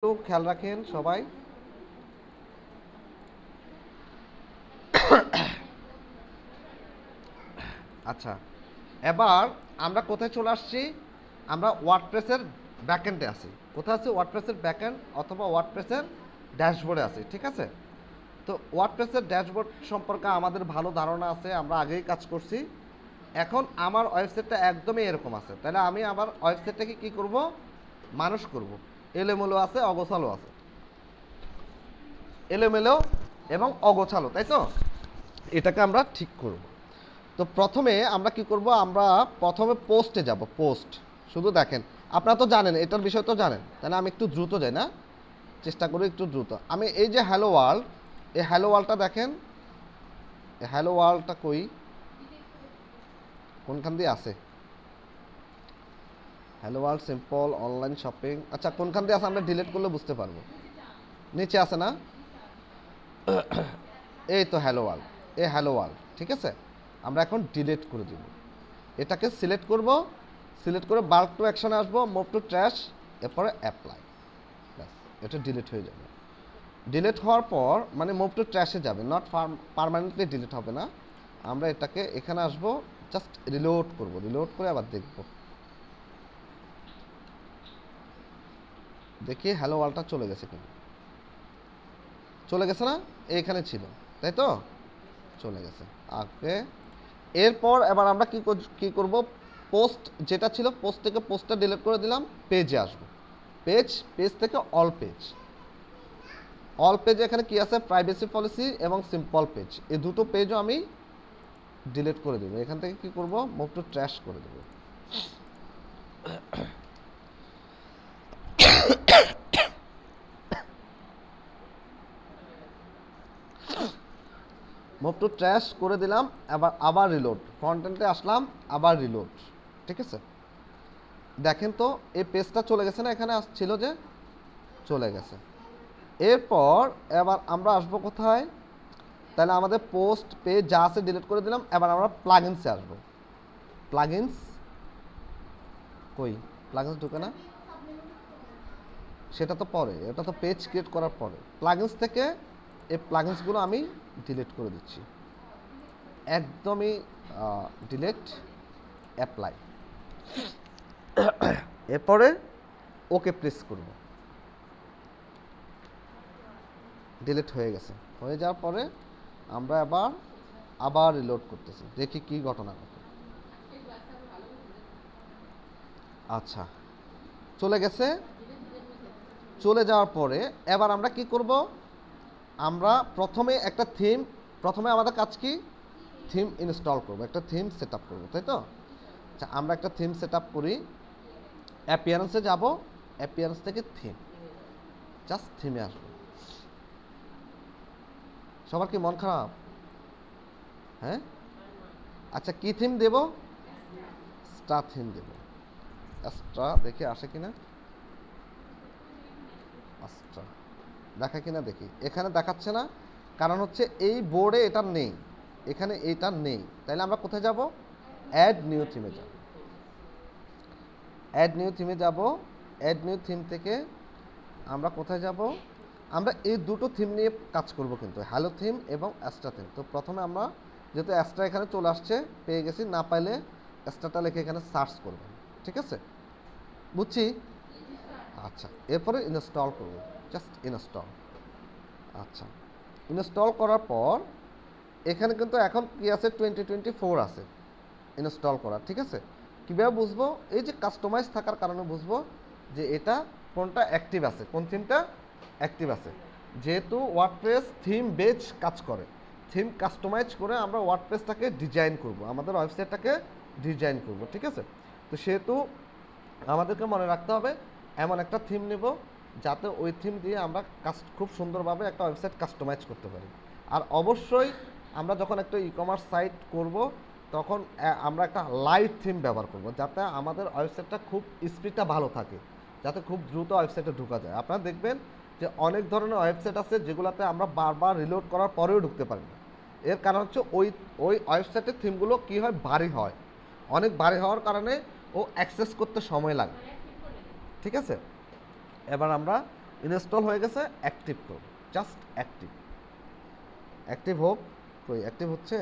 একটু খেয়াল রাখেন সবাই। আচ্ছা, এবার আমরা কোথায় চলে আসছি? আমরা ওয়ার্ডপ্রেসের ব্যাকএন্ডে আছি। কোথায় আছি? ওয়ার্ডপ্রেসের ব্যাকএন্ড অথবা ওয়ার্ডপ্রেসের ড্যাশবোর্ডে আছি, ঠিক আছে? তো ওয়ার্ডপ্রেসের ড্যাশবোর্ড সম্পর্কে আমাদের ভালো ধারণা আছে, আমরা আগেই কাজ করছি। এখন আমার ওয়েবসাইটটা একদমই এরকম আছে, তাহলে আমি আমার ওয়েবসাইটটাকে কি করব? মানুষ করব। এলোমেলো আছে, অগোছালো আছে, এলোমেলো এবং অগোছালো, তাই তো? এটাকে আমরা ঠিক করব। তো প্রথমে আমরা কি করব? আমরা প্রথমে পোস্টে যাব। পোস্ট শুধু দেখেন, আপনারা তো জানেন, এটার বিষয় তো জানেন, তাহলে আমি একটু দ্রুত যাই না, চেষ্টা করি একটু দ্রুত। আমি এই যে হ্যালো ওয়ার্ল্ড, এই হ্যালো ওয়ার্ল্ডটা দেখেন, এই হ্যালো ওয়ার্ল্ডটা কই, কোনখান দিয়ে আছে? Hello world simple online shopping, আচ্ছা কোনখান দিয়ে আছে? আমরা ডিলিট করলে বুঝতে পারবো। নিচে আছে না? এই তো হ্যালো ওয়ার্ল্ড, এই হ্যালো ওয়ার্ল্ড, ঠিক আছে? আমরা এখন ডিলিট করে দিব। এটাকে সিলেক্ট করব, সিলেক্ট করে বাল্ক টু অ্যাকশনে আসবো, মুভ টু ট্র্যাশ, এরপরে অ্যাপ্লাই। ব্যাস, এটা ডিলিট হয়ে যাবে। ডিলিট হওয়ার পর মানে মুভ টু ট্র্যাশে যাবে, নট পারমানেন্টলি ডিলিট হবে না। আমরা এটাকে এখানে আসবো, জাস্ট রিলোড করব, রিলোড করে আবার দেখব। দেখি হ্যালো ওয়ার্ল্ডটা চলে গেছে কিনা। চলে গেছে না? এইখানে ছিল, তাই তো? চলে গেছে। ওকে, এরপর এবার আমরা কি করব? পোস্ট যেটা ছিল, পোস্ট থেকে পোস্টটা ডিলিট করে দিলাম, পেজে আসবো। পেজ, পেজ থেকে অল পেজ। অল পেজে এখানে কি আছে? প্রাইভেসি পলিসি এবং সিম্পল পেজ, এই দুটো পেজও আমি ডিলিট করে দেবো। এখান থেকে কি করব? মুভ টু ট্র্যাশ করে দেবো। মুভ টু ট্র্যাশ করে দিলাম, আবার রিলোড, ফ্রন্ট-এন্ডে আসলাম, আবার রিলোড, ঠিক আছে? দেখেন তো এই পেজটা চলে গেছে না? এখানে ছিল যে, চলে গেছে। এরপর এবার আমরা আসবো কোথায়? তাহলে আমাদের পোস্ট পেজ যা আছে ডিলিট করে দিলাম, এবার আমরা প্লাগইনসে আসবো। প্লাগইনস কই? প্লাগইনস ঢুকে না? সেটা তো পরে, এটা তো পেজ ক্রিয়েট করার পরে। প্লাগইনস থেকে এই প্লাগইনসগুলো আমি ডিলিট করে দিচ্ছি, একদমই ডিলিট, অ্যাপ্লাই। এরপরে ওকে প্রেস করব। ডিলিট হয়ে গেছে। হয়ে যাওয়ার পরে আমরা আবার রিলোড করতেছি, দেখি কি ঘটনা ঘটে। আচ্ছা, চলে গেছে। চলে যাওয়ার পরে এবার আমরা কি করব? আমরা প্রথমে একটা থিম, প্রথমে আমাদের কাজ কি? থিম ইনস্টল করব, একটা থিম সেট আপ করবো, তাই তো? আচ্ছা, আমরা একটা থিম সেট আপ করি। অ্যাপিয়ারেন্সে যাব, অ্যাপিয়ারেন্স থেকে থিম, জাস্ট থিমে আসবো। সবার কি মন খারাপ? হ্যাঁ, আচ্ছা কি থিম দেব? স্টার থিম দেব। স্টার দেখি আসে কিনা, স্টার দেখা কিনা দেখি। এখানে দেখাচ্ছে না, কারণ হচ্ছে এই বোর্ডে এটা নেই, এখানে এইটা নেই। তাইলে আমরা কোথায় যাব? অ্যাড নিউ থিমে যাব। অ্যাড নিউ থিমে যাব। অ্যাড নিউ থিম থেকে আমরা কোথায় যাব? আমরা এই দুটো থিম নিয়ে কাজ করব কিন্তু, হ্যালো থিম এবং অ্যাস্ট্রা থিম। তো প্রথমে আমরা যেহেতু অ্যাস্ট্রা এখানে চলে আসছে, পেয়ে গেছি, না পাইলে অ্যাস্ট্রাটা লিখে এখানে সার্চ করবেন, ঠিক আছে? বুঝছি। আচ্ছা, এরপরে ইনস্টল করব, জাস্ট ইনস্টল। আচ্ছা, ইনস্টল করার পর এখানে কিন্তু এখন কি আছে? 2024 আছে ইনস্টল করা, ঠিক আছে? কীভাবে বুঝবো? এই যে কাস্টমাইজ থাকার কারণে বুঝবো যে এটা কোনটা অ্যাক্টিভ আছে, কোন থিমটা অ্যাক্টিভ আছে। যেহেতু ওয়ার্ডপ্রেস থিম বেজ কাজ করে, থিম কাস্টমাইজ করে আমরা ওয়ার্ডপ্রেসটাকে ডিজাইন করব, আমাদের ওয়েবসাইটটাকে ডিজাইন করব, ঠিক আছে? তো সেহেতু আমাদেরকে মনে রাখতে হবে এমন একটা থিম নেব যাতে ওই থিম দিয়ে আমরা খুব সুন্দরভাবে একটা ওয়েবসাইট কাস্টমাইজ করতে পারি। আর অবশ্যই আমরা যখন একটা ই কমার্স সাইট করব তখন আমরা একটা লাইট থিম ব্যবহার করব, যাতে আমাদের ওয়েবসাইটটা খুব স্পিডটা ভালো থাকে, যাতে খুব দ্রুত ওয়েবসাইটে ঢোকা যায়। আপনারা দেখবেন যে অনেক ধরনের ওয়েবসাইট আছে যেগুলোতে আমরা বারবার রিলোড করার পরেও ঢুকতে পারি না। এর কারণ হচ্ছে ওই ওয়েবসাইটের থিমগুলো কী হয়? ভারী হয়। অনেক ভারী হওয়ার কারণে ও অ্যাক্সেস করতে সময় লাগে, ঠিক আছে? এবার আমরা ইনস্টল হয়ে গেছে, অ্যাক্টিভ করব, জাস্ট অ্যাক্টিভ। অ্যাক্টিভ হোক, কই অ্যাক্টিভ হচ্ছে,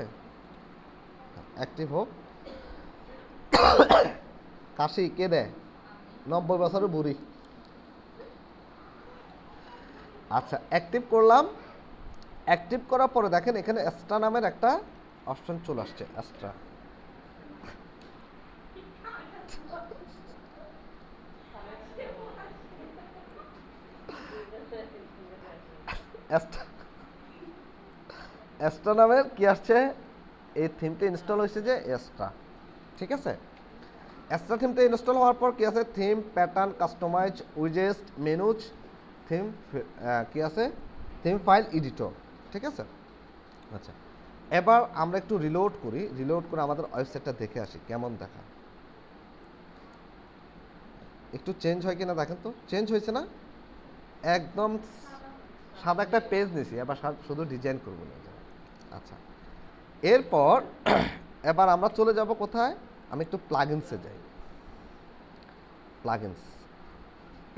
অ্যাক্টিভ হোক। কাশি কে দেয়? 90 বছরের বুড়ি। আচ্ছা, অ্যাক্টিভ করলাম। অ্যাক্টিভ করার পরে দেখেন এখানে এক্সট্রা নামের একটা অপশন চলে আসছে, এক্সট্রা। এক্সট্রা নামের কি আসছে, এই থিমটা ইনস্টল হয়েছে যে এক্সট্রা, ঠিক আছে। এক্সট্রা থিমটা ইনস্টল হওয়ার পর কি আছে, থিম, প্যাটার্ন, কাস্টমাইজ, উইজেস্ট, মেনুজ, থিম, কি আছে, থিম ফাইল এডিটর, ঠিক আছে। আচ্ছা, এবার আমরা একটু রিলোড করি, রিলোড করে আমাদের ওয়েবসাইটটা দেখে আসি কেমন দেখা, একটু চেঞ্জ হয় কিনা দেখেন তো। চেঞ্জ হয়েছে না? একদম সাদা একটা পেজ নিয়েছি, এবার শুধু ডিজাইন করবো না। আচ্ছা, এরপর এবার আমরা চলে যাব কোথায়, আমি একটু প্লাগইনসে যাই।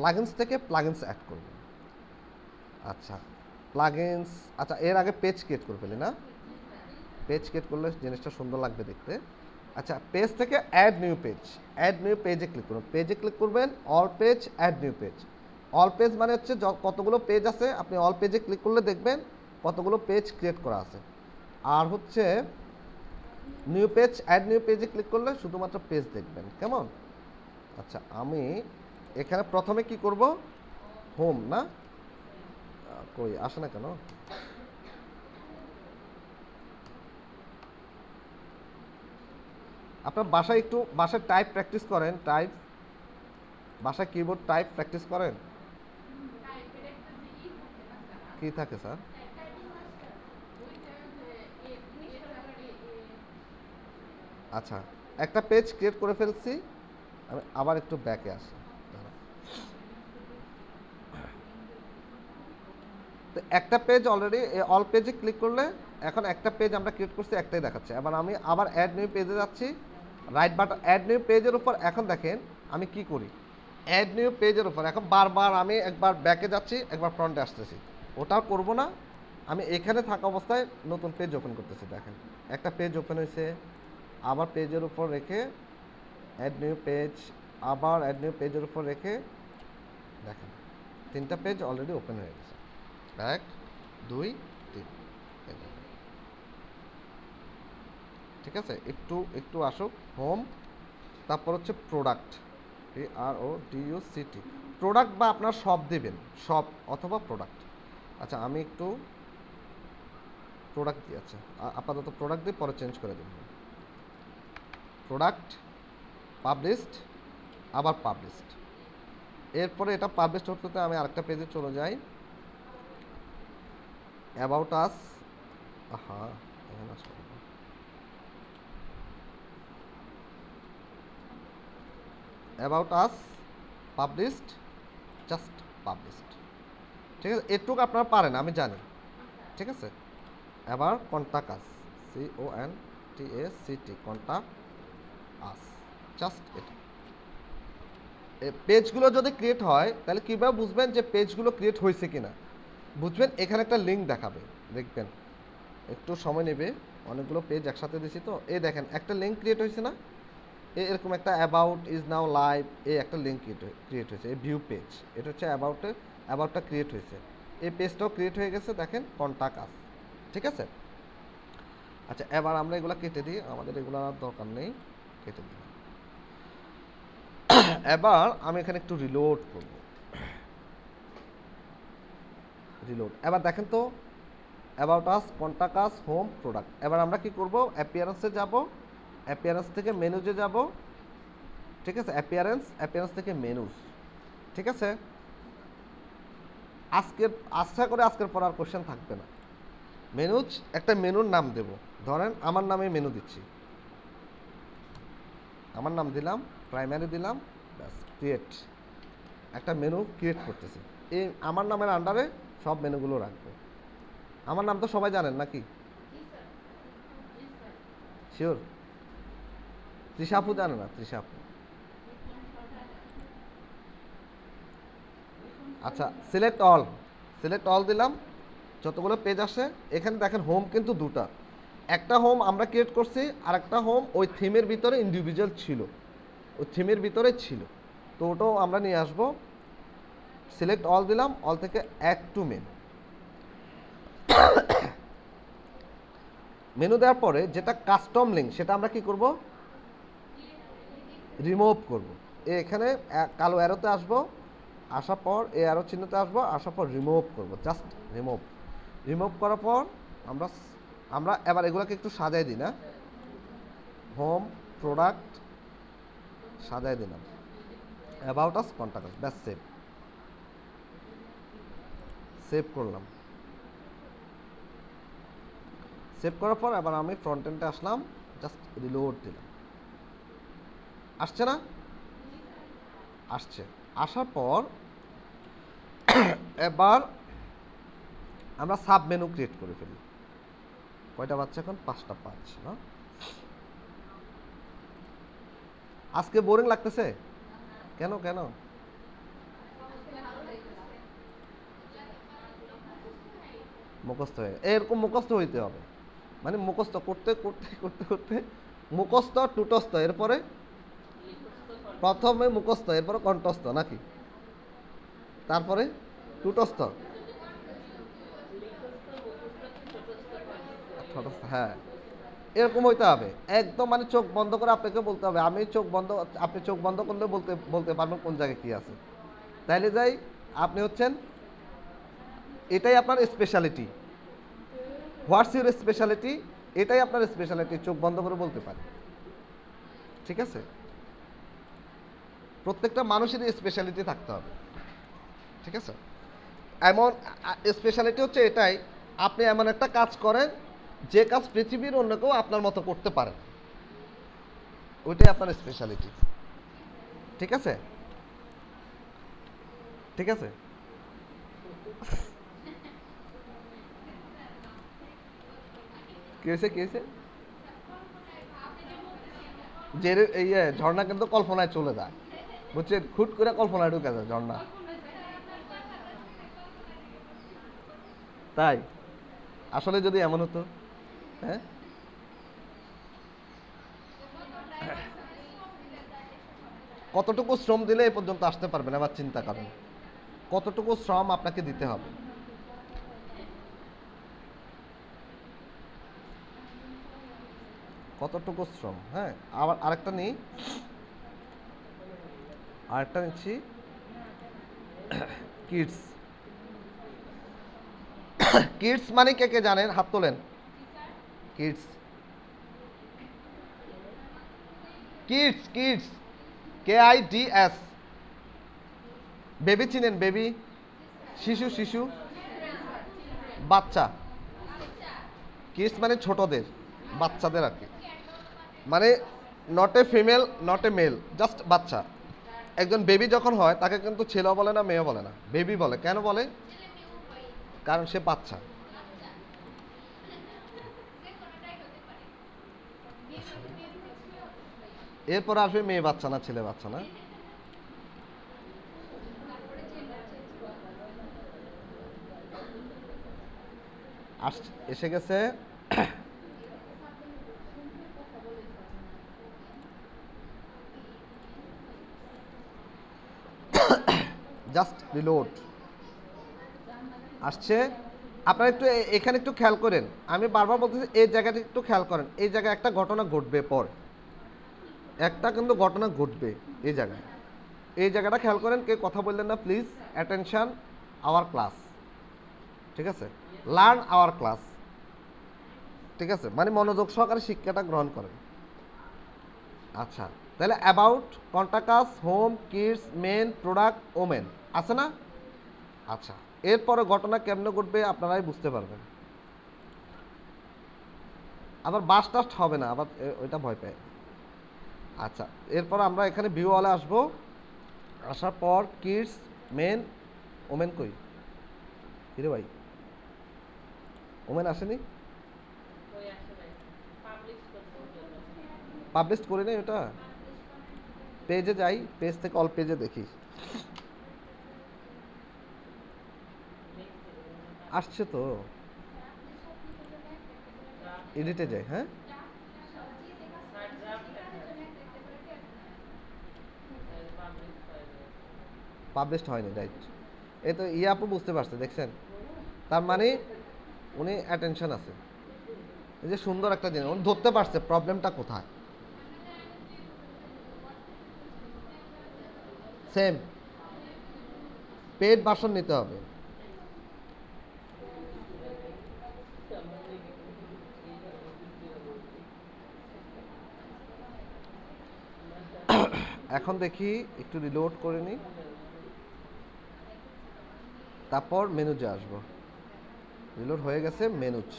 প্লাগইনস থেকে প্লাগইনস অ্যাড করব। আচ্ছা, প্লাগইনস, আচ্ছা এর আগে পেজ ক্রিয়েট করে ফেলি না, পেজ ক্রিয়েট করলে জিনিসটা সুন্দর লাগবে দেখতে। আচ্ছা, পেজ থেকে add new page, add new পেজে ক্লিক করুন। পেজে ক্লিক করবেন, all page, add new page. All page মানে হচ্ছে কতগুলো পেজ আছে, আপনি অল পেজে ক্লিক করলে দেখবেন কতগুলো পেজ ক্রিয়েট করা আছে। আর হচ্ছে নিউ পেজ, অ্যাড নিউ পেজে ক্লিক করলে শুধুমাত্র পেজ দেখবেন, কেমন? আচ্ছা, আমি এখানে প্রথমে কি করব, হোম না, কই আসে না কেন, আপনার বাসায় একটু বাসায় টাইপ প্র্যাকটিস করেন, টাইপ বাসায় কিবোর্ড টাইপ প্র্যাকটিস করেন। কি থাকে স্যার? আচ্ছা, একটা পেজ ক্রিয়েট করে ফেলছি, আমি আবার একটু ব্যাকে আসি। তো একটা পেজ অলরেডি অল পেজে ক্লিক করলে এখন একটা পেজ আমরা ক্রিয়েট করছি, একটাই দেখাচ্ছে। এবার আমি আবার অ্যাড নিউ পেজে যাচ্ছি, রাইট বাটন, অ্যাড নিউ পেজের উপর। এখন দেখেন আমি কি করি, অ্যাড নিউ পেজের উপর এখন বারবার আমি একবার ব্যাকে যাচ্ছি, একবার ফ্রন্টে আসতেছি, ওটাও করব না। আমি এখানে থাকা অবস্থায় নতুন পেজ ওপেন করতেছি। দেখেন একটা পেজ ওপেন হয়েছে, আবার পেজের উপর রেখে অ্যাড নিউ পেজ, আবার অ্যাড নিউ পেজের উপর রেখে দেখেন 3টা পেজ অলরেডি ওপেন হয়ে গেছে। 1 2 3, ঠিক আছে। একটু একটু আসুক, হোম, তারপর হচ্ছে প্রোডাক্ট, PRODUCT, প্রোডাক্ট বা আপনার শপ দেবেন, শপ অথবা প্রোডাক্ট। আচ্ছা, আমি একটু প্রোডাক্ট দিয়ে, আচ্ছা আপাতত প্রোডাক্ট দিয়ে, পরে চেঞ্জ করে দেব। প্রোডাক্ট, পাবলিশড, আবার পাবলিশড। এরপরে এটা পাবলিশড হতে আমি আরেকটা পেজে চলে যাই, অ্যাবাউট আস। হ্যাঁ, about us, published, just published, ঠিক আছে। এটুকু আপনারা পারেন আমি জানি, ঠিক আছে। এবার কন্টাক্ট আস, CONTACT, কন্টাক্ট আস, জাস্ট এটা। পেজগুলো যদি ক্রিয়েট হয় তাহলে কীভাবে বুঝবেন যে পেজগুলো ক্রিয়েট হয়েছে কিনা? বুঝবেন এখানে একটা লিঙ্ক দেখাবে, দেখবেন একটু সময় নেবে, অনেকগুলো পেজ একসাথে দিয়েছি তো। এই দেখেন একটা লিঙ্ক ক্রিয়েট হয়েছে না, এরকম একটা অ্যাবাউট ইজ নাও লাইভ, এই একটা লিঙ্ক ক্রিয়েট হয়েছে, এই ভিউ পেজ, এটা হচ্ছে অ্যাবাউটটা ক্রিয়েট হয়েছে, এই পেজটাও ক্রিয়েট হয়ে গেছে, দেখেন কন্টাক্ট আস, ঠিক আছে। আচ্ছা, এবার আমরা এগুলো কেটে দিই, আমাদের এগুলো আর দরকার নেই, কেটে দিই। এবার আমি এখানে একটু রিলোড করব, রিলোড। এবার দেখেন তো, about us, contact us, home, product. এবার আমরা কি করব, অ্যাপিয়ারেন্সে যাব, অ্যাপিয়ারেন্স থেকে মেনুজে যাব, ঠিক আছে। অ্যাপিয়ারেন্স থেকে মেনুজ, ঠিক আছে। আশা করে আজকের পর আর কোশ্চেন থাকবে না। মেনুজ, একটা মেনুর নাম দেব, ধরেন আমার নামে মেনু দিচ্ছি, আমার নাম দিলাম, প্রাইমারি দিলাম, ব্যাস ক্রিয়েট, একটা মেনু ক্রিয়েট করতেছি। এই আমার নামের আন্ডারে সব মেনুগুলো রাখবো। আমার নাম তো সবাই জানেন নাকি? শিওর? তৃষা আপু জানে না? তৃষা আপু আচ্ছা, সিলেক্ট অল দিলাম, যতগুলো পেজ আসে। এখানে দেখেন হোম কিন্তু দুটা, একটা হোম আমরা ক্রিয়েট করছি আর একটা হোম ওই থিমের ভিতরে ইন্ডিভিজুয়াল ছিল, ওই থিমের ভিতরে ছিল, তো ওটাও আমরা নিয়ে আসবো। সিলেক্ট অল দিলাম, অল থেকে অ্যাড টু মেনু, মেনু দেওয়ার পরে যেটা কাস্টম লিঙ্ক সেটা আমরা কি করব, রিমুভ করব। এখানে কালো অ্যারোতে আসবো, আসার পর এই অ্যারো চিহ্নতে আসবো, আসার পর রিমুভ করব, জাস্ট রিমুভ করার পর আমরা আমরা এবার এগুলোকে একটু সাজাই দিই না, হোম প্রোডাক্ট সাজাই দিলাম, অ্যাবাউট আস, কন্টাক্ট আস, ব্যাস সেভ করলাম। সেভ করার পর এবার আমি ফ্রন্ট এন্ডে আসলাম, জাস্ট রিলোড দিলাম, আসছে না, আসছে। আসার পর এবার আমরা সাব মেনু ক্রিয়েট করে ফেলি। কয়টা বাচ্চা এখন, 5টা পাচ্ছি না। আজকে বোরিং লাগতেছে কেন কেন, মুখস্থ হয়ে এরকম মুখস্থ হইতে হবে, মানে মুখস্থ করতে করতে করতে করতে মুখস্থ টুটস্থ, এরপরে প্রথমে মুখস্থ, এরপরে কণ্ঠস্থ নাকি, তারপরে টুটস্থ, হ্যাঁ এরকম হইতে হবে একদম, মানে চোখ বন্ধ করে আপনাকে বলতে হবে, আমি চোখ বন্ধ, আপনি চোখ বন্ধ করলে বলতে বলতে পারবেন কোন জায়গায় কি আছে, তাইলে যাই আপনি হচ্ছেন, এটাই আপনার স্পেশালিটি। হোয়াটস ইউর স্পেশালিটি, এটাই আপনার স্পেশালিটি, চোখ বন্ধ করে বলতে পারে, ঠিক আছে। প্রত্যেকটা মানুষেরই স্পেশালিটি থাকতে হবে, ঠিক আছে। এমন স্পেশালিটি হচ্ছে এটাই, আপনি এমন একটা কাজ করেন যে কাজ পৃথিবীর অন্য কেউ আপনার মতো করতে পারে, ওইটাই আপনার স্পেশালিটি, ঠিক আছে, ঠিক আছে। কি হয়েছে কি হয়েছে, যে এই ঝর্ণা কিন্তু কল্পনায় চলে যায়, বুঝছেন, খুট করে কল্পনায় ঢুকে যায় ঝর্ণা, তাই আসলে যদি এমন হতো, হ্যাঁ কতটুকু শ্রম দিলে এ পর্যন্ত আসতে পারবেন, আবার চিন্তা করেন কতটুকু শ্রম আপনাকে দিতে হবে। কতটুকু শ্রম, হ্যাঁ। আবার আরেকটা নিই, আরেকটা নিচ্ছি, কিডস। কিডস মানে কে কে জানেন, হাত তোলেন। Kids, kids kids, KIDS, baby চিনেন, বেবি, শিশু শিশু, বাচ্চা। কিডস মানে ছোটদের, বাচ্চাদের আর কি, মানে not a female not a male, just বাচ্চা। একজন বেবি যখন হয় তাকে কিন্তু ছেলেও বলে না মেয়েও বলে না, বেবি বলে। কেন বলে, কারণ সে বাচ্চা। এরপর আসবে মেয়ে বাচ্চা না ছেলে বাচ্চা না, এসে গেছে। জাস্ট রিলোড, আসছে। আপনারা একটু এখানে একটু খেয়াল করেন, আমি বারবার বলতেছি এই জায়গাটা একটু খেয়াল করেন, এই জায়গায় একটা ঘটনা ঘটবে, পর একটা কিন্তু ঘটনা ঘটবে এই জায়গায়, এই জায়গাটা খেয়াল করেন। কে কথা বললেন না প্লিজ, অ্যাটেনশন, আওয়ার ক্লাস, ঠিক আছে, লার্ন আওয়ার ক্লাস, ঠিক আছে, মানে মনোযোগ সহকারে শিক্ষাটা গ্রহণ করেন। আচ্ছা, তাহলে about, contact us, home, kids, men, product, women, আছে না? আচ্ছা, এরপরে ঘটনা কেমনে ঘটবে আপনারাই বুঝতে পারবেন। আবার বাস টাস্ট হবে না, আবার ওইটা ভয় পায়। আচ্ছা, এরপর আমরা এখানে ভিউ ওয়ালে আসবো, আসার পর কিডস, মেন, ওমেন কই, কিরে ভাই, ওমেন আসেনি, পাবলিশ করে নেই ওটা, পেজে যাই, পেজ থেকে অল পেজে দেখি। আসছে তো, এডিটে যাই। হ্যাঁ, পাবলিশড হয়নি, রাইট। এই তো আপু বুঝতে পারছে, দেখছেন? তার মানে উনি অ্যাটেনশন আছে। এই যে সুন্দর একটা জিনিস উনি ধরতে পারছে প্রবলেমটা কোথায়। সেম পেড ভার্সন নিতে হবে। এখন দেখি একটু রিলোড করে নিই, তারপর মেনুজে আসবো। রিলোড হয়ে গেছে, মেনুজ।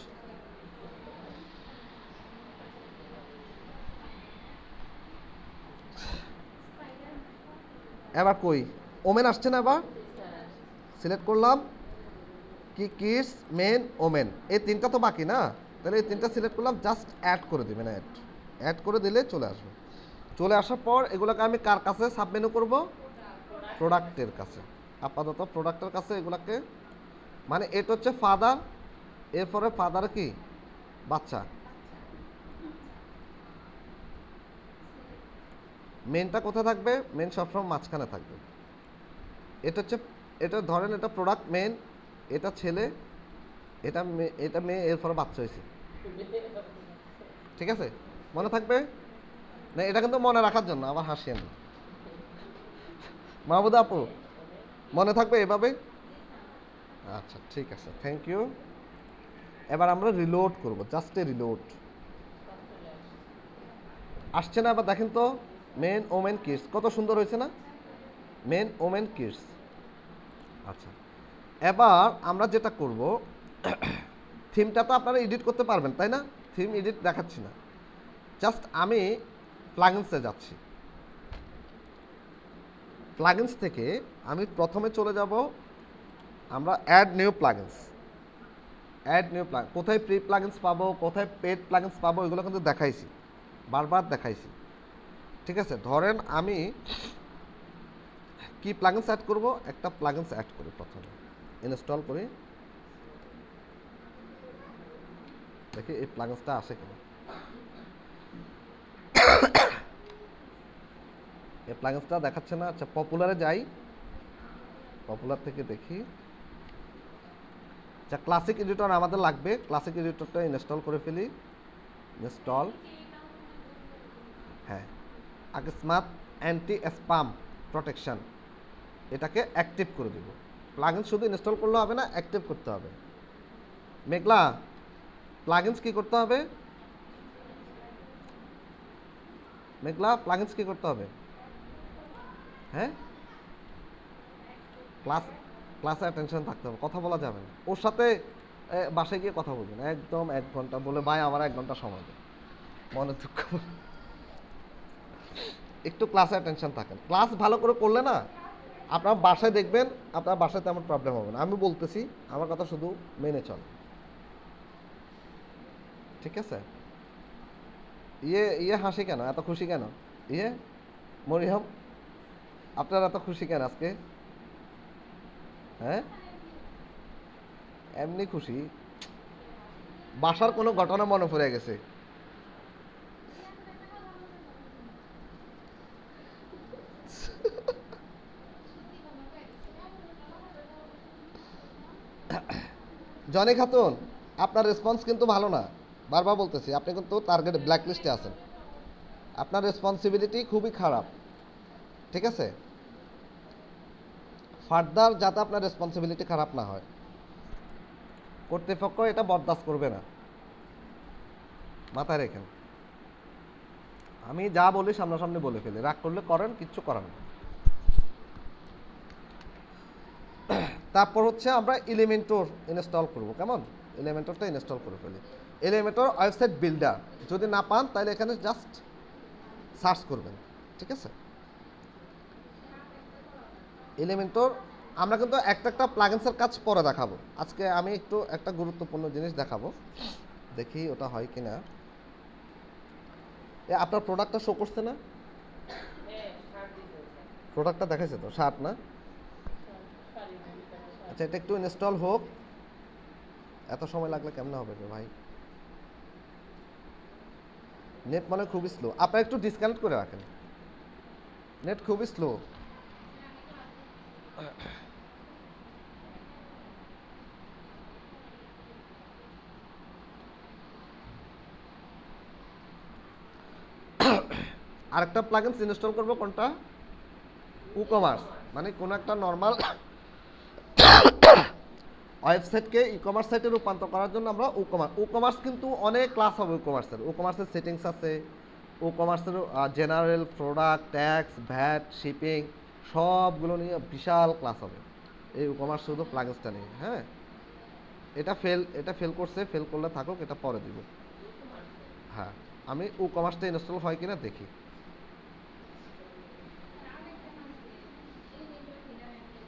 এবার কই ওমেন আসছে না, এবার সিলেক্ট করলাম কি কিডস, মেন, ওমেন, এই তিনটা তো বাকি না, তাহলে এই তিনটা সিলেক্ট করলাম, জাস্ট অ্যাড করে দিবেন। অ্যাড অ্যাড করে দিলে চলে আসবে। চলে আসার পর এগুলোকে আমি কার কাছে সাবমেনু করব? প্রোডাক্টের কাছে। আপাতত প্রোডাক্টের কাছে এগুলাকে, মানে এটা হচ্ছে ফাদার, এরপরে ফাদার কি বাচ্চা, মেনটা কোথায় থাকবে? মেন সবসময় মাঝখানে থাকবে। এটা হচ্ছে, এটা ধরেন এটা প্রোডাক্ট মেন, এটা ছেলে, এটা মেয়ে, এরপরে বাচ্চা হয়েছে। ঠিক আছে, মনে থাকবে না? এটা কিন্তু মনে রাখার জন্য, আবার হাসিয়েন না মাহবুদা আপু, মনে থাকবে এভাবে? আচ্ছা ঠিক আছে, থ্যাংক ইউ। এবার আমরা রিলোড করব, জাস্ট এ রিলোড। আসছে না? এবার দেখেন তো, মেন ওমেন কিডস কত সুন্দর হয়েছে না? Men women kids. আচ্ছা, এবার আমরা যেটা করব, থিমটা তো আপনারা এডিট করতে পারবেন তাই না? থিম এডিট দেখাচ্ছি না, জাস্ট আমি প্লাগইনসে যাচ্ছি। প্লাগইনস থেকে আমি প্রথমে চলে যাব, আমরা add new plugins. Add new plug, কোথায় প্রি প্লাগইনস পাবো, কোথায় পেড প্লাগইনস পাবো, এগুলো কিন্তু দেখাইছি, বারবার দেখাইছি। ঠিক আছে, ধরেন আমি কি প্লাগইনস অ্যাড করব, একটা প্লাগইনস অ্যাড করি, প্রথমে ইনস্টল করি, দেখি এই প্লাগইনসটা আসে কিনা। এই প্লাগইনসটা দেখাচ্ছে না। আচ্ছা, পপুলারে যাই, পপুলার থেকে দেখি। আচ্ছা, ক্লাসিক এডিটর আমাদের লাগবে, ক্লাসিক এডিটরটা ইনস্টল করে ফেলি। ইনস্টল, হ্যাঁ, আগে স্মার্ট অ্যান্টি স্প্যাম প্রোটেকশন, এটাকে অ্যাক্টিভ করে দেব। প্লাগইন শুধু ইনস্টল করলে হবে না, অ্যাক্টিভ করতে হবে। মেঘলা, প্লাগইনস কি করতে হবে? মেঘলা, প্লাগইনস কি করতে হবে? হ্যাঁ, ক্লাসে অ্যাটেনশন থাকতে হবে, কথা বলা যাবে না ওর সাথে। বাসায় গিয়ে কথা বলবেন একদম 1 ঘন্টা, বলে ভাই আমার 1 ঘন্টা সময় দেয়, মনে দুঃখ। একটু ক্লাসে অ্যাটেনশন থাকেন, ক্লাস ভালো করে করলে না আপনার বাসায় দেখবেন, আপনার বাসায় তেমন প্রবলেম হবে না। আমি বলতেছি, আমার কথা শুধু মেনে চল, ঠিক আছে? হাসি কেন, এত খুশি কেন? মরিয়ম, আপনার এত খুশি কেন আজকে? হ্যাঁ, এমনি খুশি, বাসার কোনো ঘটনা মনে পড়ে গেছে। জনি খাতুন, আপনার রেসপন্স কিন্তু ভালো না, বারবার বলতেছি, আপনি কিন্তু টার্গেট ব্ল্যাক লিস্টে আছেন, আপনার রেসপন্সিবিলিটি খুবই খারাপ। ঠিক আছে, ফার্দার যাতে আপনার রেসপন্সিবিলিটি খারাপ না হয়, কর্তৃপক্ষ এটা বরদাস্ত করবে না, মাথায় রেখেন। আমি যা বলি সামনাসামনি বলে ফেলি, রাগ করলে করেন, কিচ্ছু করার না। তারপর হচ্ছে আমরা এলিমেন্টর ইনস্টল করব, কেমন? এলিমেন্টরটা ইনস্টল করে ফেলি। এলিমেন্টর ওয়েবসাইট বিল্ডার যদি না পান, তাহলে এখানে জাস্ট সার্চ করবেন, ঠিক আছে? এলিমেন্টর, আমরা কিন্তু একটা একটা প্লাগইনসের কাজ পরে দেখাবো। আজকে আমি একটু একটা গুরুত্বপূর্ণ জিনিস দেখাবো, দেখি ওটা হয় কিনা। আপনার প্রোডাক্টটা শো করছে না? প্রোডাক্টটা দেখাইছে তো, শার্ট না? আচ্ছা, এটা একটু ইনস্টল হোক, এত সময় লাগলে কেমনে হবে রে ভাই? নেট মানে খুবই স্লো। আপনারা একটু ডিসকানেক্ট করে রাখেন, নেট খুবই স্লো। আরেকটা প্লাগইনস ইনস্টল করব, কোনটা? ই-কমার্স, মানে কোন একটা নর্মাল ওয়েবসাইটকে ই-কমার্স সাইটে রূপান্তর করার জন্য আমরা ই-কমার্স কিন্তু অনেক ক্লাস হবে। ই-কমার্সের সেটিংস আছে, ই-কমার্সের general, product, tax, VAT, shipping সবগুলো নিয়ে বিশাল ক্লাস হবে এই ই-কমার্স শুধু প্লাগইনসটা নিয়ে। হ্যাঁ, এটা ফেল করছে, ফেল করলে থাকুক, এটা পরে দিব। হ্যাঁ, আমি ই-কমার্সটা ইনস্টল হয় কিনা দেখি।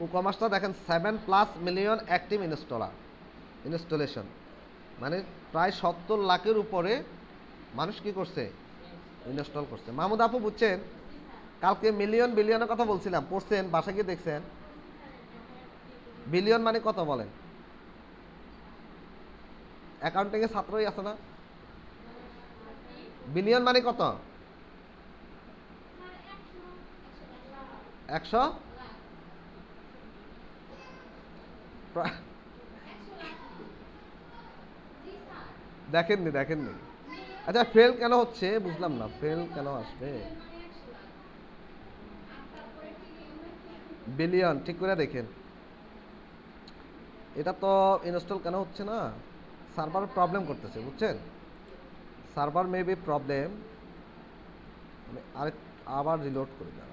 ই-কমার্সটা দেখেন 7+ মিলিয়ন অ্যাক্টিভ ইনস্টলেশন, মানে প্রায় 70 লাখের উপরে মানুষ কি করছে, ইনস্টল করছে। মাহমুদ আপু বুঝছেন? কালকে মিলিয়ন বিলিয়নের কথা বলছিলাম, পড়ছেন? বাসা গিয়ে দেখছেন? বিলিয়ন মানে কত বলেন? অ্যাকাউন্টিং এর ছাত্রই আছে না? বিলিয়ন মানে কত? 100 দেখেননি। আচ্ছা, ফেল কেন হচ্ছে বুঝলাম না, ফেল কেন আসবে? বিলিয়ন ঠিক করে দেখেন। এটা তো ইনস্টল কেন হচ্ছে না? সার্ভার প্রবলেম করতেছে, বুঝছেন? Server maybe problem. আবার রিলোড করে দেন।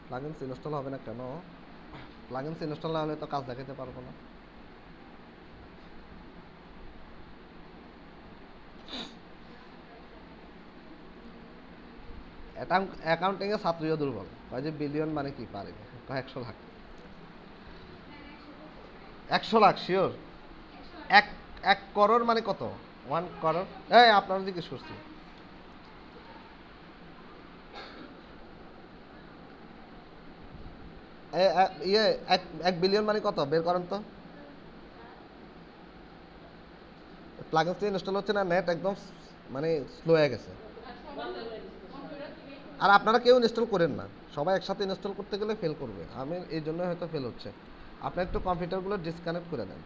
প্লাগইনস ইনস্টল হবে না কেন? প্লাগইনস ইনস্টল না হলে তো কাজ দেখাতে পারবো না। অ্যাকাউন্টিং এর ছাত্রীও দুর্বল, কয় যে বিলিয়ন মানে কি পারে, কয় 100 লাখ। 100 লাখ শিওর? এক 1 করোড় মানে কত? 1 করোড়। এই আপনারা জিজ্ঞেস করছি। ইয়ে 1 বিলিয়ন মানে কত বের করেন তো। প্লাগইনস ইনস্টল হচ্ছে না, নেট একদম মানে স্লো হয়ে গেছে। আর আপনারা কেউ ইনস্টল করেন না, সবাই একসাথে ইনস্টল করতে গেলে ফেল করবে। আমি এই জন্য হয়তো ফেল হচ্ছে। আপনি একটু কম্পিউটারগুলো ডিসকানেক্ট করে দেন।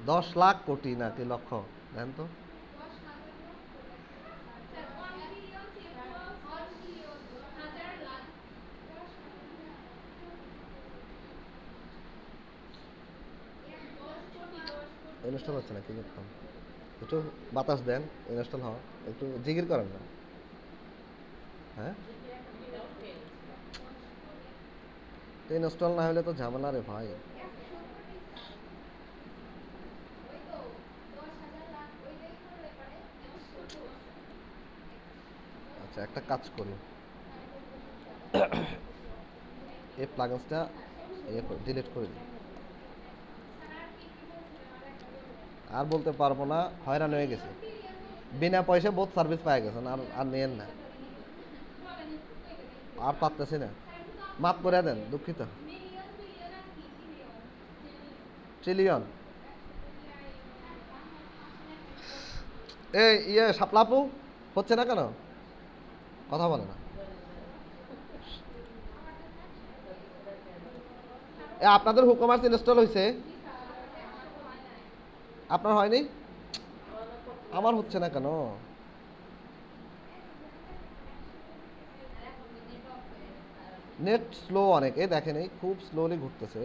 10 লাখ কোটি নাকি লক্ষ? দেন তো। ইনস্টল হচ্ছে না, কি করতাম? একটু বাতাস দেন, ইনস্টল হওয়া একটু জিগির করেন না। হ্যাঁ, ইনস্টল না হলে তো ঝামেলা রে ভাই। আচ্ছা, একটা কাজ করি, এই প্লাগইনসটা ডিলিট করে দিই। আর বলতে পারবো না, হয়রান হয়ে গেছে। বিনা পয়সা বহুত সার্ভিস পাই গেছেন, আর আর নেন না, আর পারতেছি না। মাফ করে দেন, দুঃখিত। ট্রিলিয়ন। এই সাপলাপু হচ্ছে না কেন? কথা বলে না। আপনাদের ই-কমার্স ইনস্টল হয়েছে? আপনার হয়নি? আমার হচ্ছে না কেন? নেট স্লো অনেক, এই দেখেন, এই খুব স্লোলি ঘুরতেছে।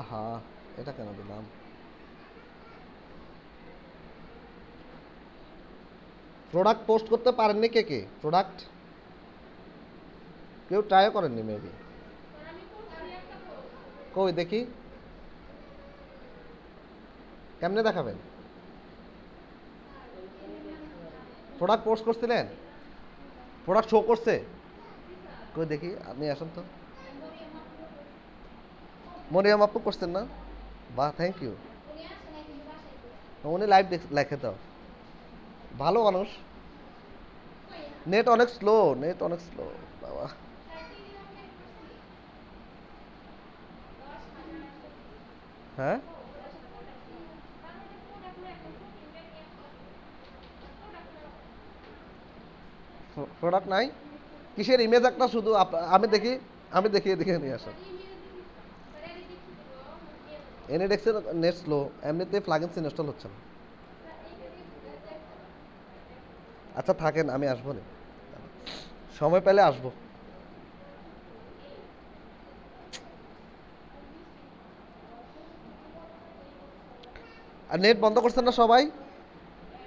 আহা, এটা কেন দিলাম? প্রোডাক্ট পোস্ট করতে পারেননি কে কে? প্রোডাক্ট কেউ ট্রাইও করেননি মেবি। কই দেখি, কেমনে দেখাবেন? প্রোডাক্ট পোস্ট করছিলেন? প্রোডাক্ট শো করছে? কই দেখি, আপনি আসুন তো। মরিয়াম আপু করছেন না? বাহ, থ্যাংক ইউ। উনি লাইভ লেখে তো, ভালো মানুষ। নেট অনেক স্লো, নেট অনেক স্লো বাবা। হ্যাঁ, প্রোডাক্ট নাই? কিসের ইমেজ একটা শুধু আমি দেখি, আমি দেখি, এদিকে নিয়ে আসেন। এনএডেক্সের নেট স্লো, এমনিতে প্লাগইনস ইনস্টল হচ্ছে না। আচ্ছা থাকেন, আমি আসবো না, সময় পেলে আসবো। আর নেট বন্ধ করছেন না সবাই?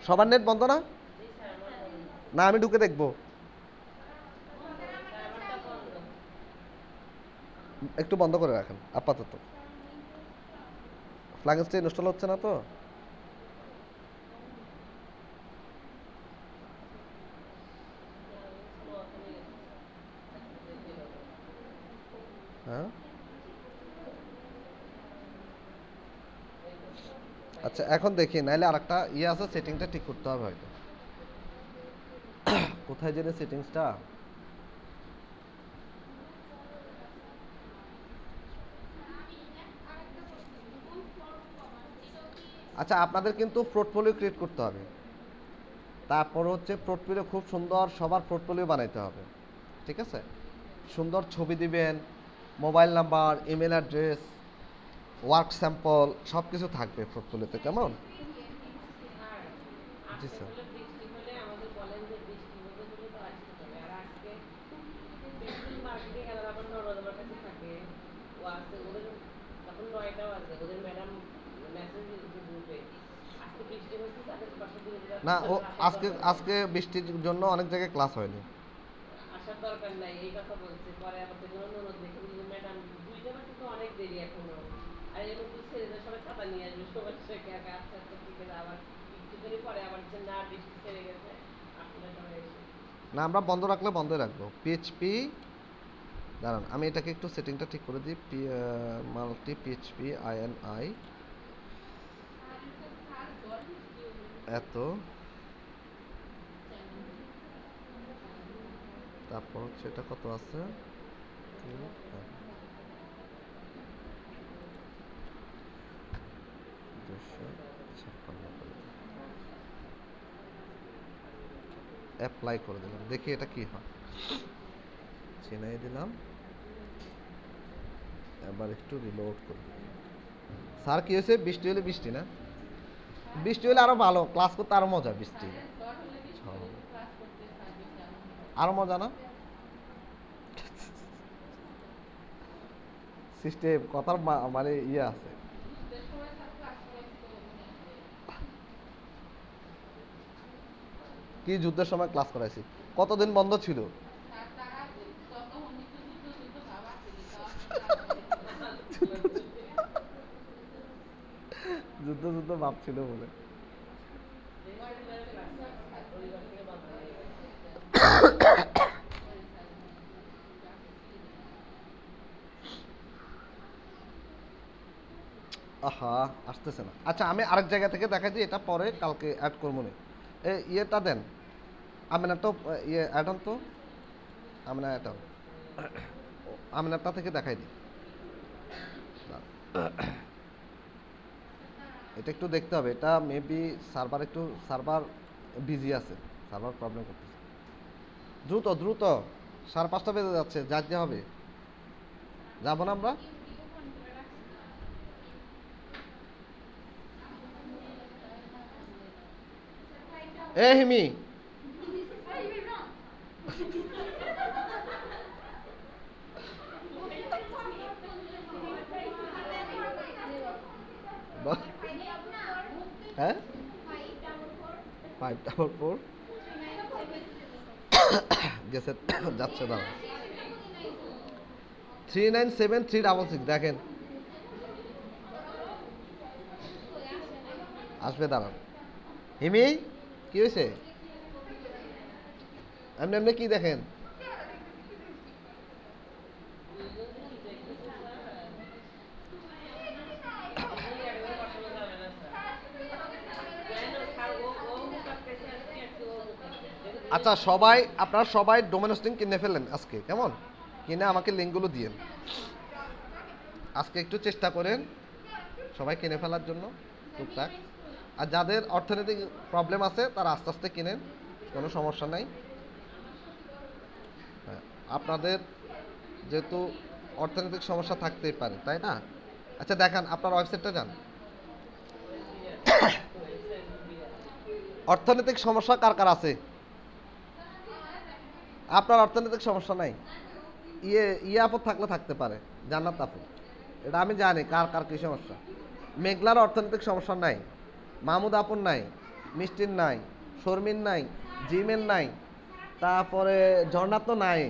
সবার নেট বন্ধ না? না আমি ঢুকে দেখবো। একটু বন্ধ করে রাখেন আপাতত, প্লাগইনসটা ইনস্টল হচ্ছে না তো। হ্যাঁ, আচ্ছা এখন দেখি, নাইলে আরেকটা ইয়ে আছে, সেটিংটা ঠিক করতে হবে হয়তো। কোথায় জেনে সেটিংসটা? আচ্ছা আপনাদের কিন্তু পোর্টফোলিও ক্রিয়েট করতে হবে, তারপর হচ্ছে পোর্টফোলিও খুব সুন্দর, সবার পোর্টফোলিও বানাইতে হবে, ঠিক আছে? সুন্দর ছবি দিবেন, mobile number, email address, work sample সব কিছু থাকবে পোর্টফোলিওতে, কেমন? জি স্যার। না ও, আজকে আজকে বৃষ্টির জন্য অনেক জায়গায় ক্লাস হয়নি। না আমরা বন্ধ রাখলে বন্ধই রাখবো। পিএইচপি, দাঁড়ান আমি এটাকে একটু সেটিংটা ঠিক করে দিই। মাল্টি পিএইচপি আইএনআই এত, তারপর হচ্ছে এটা কত আছে, 256 করে অ্যাপ্লাই করে দিলাম, দেখি এটা কি হয়। চিনাই দিলাম, এবার একটু রিলোড করি। স্যার কি হয়েছে? বৃষ্টি হলে, বৃষ্টি না, বৃষ্টি হলে আরো ভালো, ক্লাস করতে আরো মজা, বৃষ্টি আরো মজা না? সিস্টেম কথার মানে ইয়ে আছে। কি যুদ্ধের সময় ক্লাস করাইছি? কতদিন বন্ধ ছিল? যুদ্ধ যুদ্ধ ভাব ছিল বলে। আহা, আসতেছে না। আচ্ছা আমি আরেক জায়গা থেকে দেখাই দিই, এটা পরে কালকে অ্যাড করবো না। ইয়েটা দেন, আমিনা তো, ইয়ে অ্যাড অন তো, আমিনা অ্যাড অন, আমিনাটা থেকে দেখাই দিই। এটা একটু দেখতে হবে, এটা মেবি সার্ভার একটু, সার্ভার বিজি আছে, সার্ভার প্রবলেম করতেছে। দ্রুত দ্রুত, 5:30 বেজে যাচ্ছে, যেতে হবে। যাবো না আমরা? এ হিমি, হ্যাঁ 544 গেছে, যাচ্ছে, দাঁড়া। 397366 দেখেন আসবে, দাঁড়ান। হিমি কি হয়েছে? এমনি এমনি কি দেখেন? আচ্ছা সবাই, আপনারা সবাই ডোমেন হোস্টিং কিনে ফেলেন আজকে, কেমন? কিনে আমাকে লিঙ্কগুলো দিয়েন। আজকে একটু চেষ্টা করেন সবাই কিনে ফেলার জন্য টুকটাক। আর যাদের অর্থনৈতিক প্রবলেম আছে তারা আস্তে আস্তে কিনেন, কোনো সমস্যা নাই। হ্যাঁ, আপনাদের যেহেতু অর্থনৈতিক সমস্যা থাকতেই পারে, তাই না? আচ্ছা দেখান, আপনার ওয়েবসাইটটা যান। অর্থনৈতিক সমস্যা কার কার আছে? আপনার অর্থনৈতিক সমস্যা নাই? ইয়ে আপদ থাকলে থাকতে পারে, জান্নাত আপদ। এটা আমি জানি কার কার কি সমস্যা। মেঘলার অর্থনৈতিক সমস্যা নাই, মাহমুদ আপন নাই, মিষ্টির নাই, শর্মিন নাই, জিমের নাই, তারপরে ঝর্ণার তো নাই,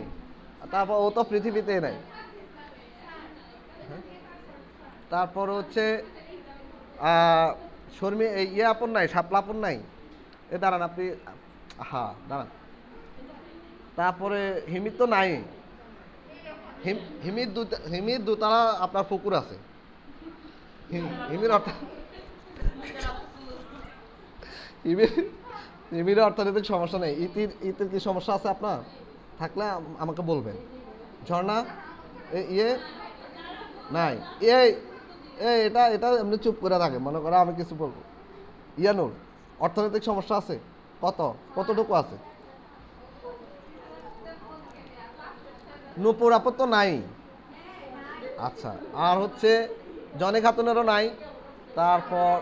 তারপর ও তো পৃথিবীতে নাই। তারপর হচ্ছে শর্মি ইয়ে আপন নাই, শাপলা আপন নাই। এ দাঁড়ান আপনি, হ্যাঁ দাঁড়ান। তারপরে হিমির তো নাই। হিমির দুতলা আপনার পুকুর আছে। হিমির অর্থ হিমির হিমির অর্থনৈতিক সমস্যা নেই। ইতির কি সমস্যা আছে আপনার? থাকলে আমাকে বলবেন। ঝর্ণা ইয়ে নাই। এই এটা এটা এমনি চুপ করে থাকে, মনে করো আমি কিছু বলবো। ইয়ানুর অর্থনৈতিক সমস্যা আছে? কতটুকু আছে? নূপুর আপদ তো নাই। আচ্ছা, আর হচ্ছে জনি খাতুনেরও নাই। তারপর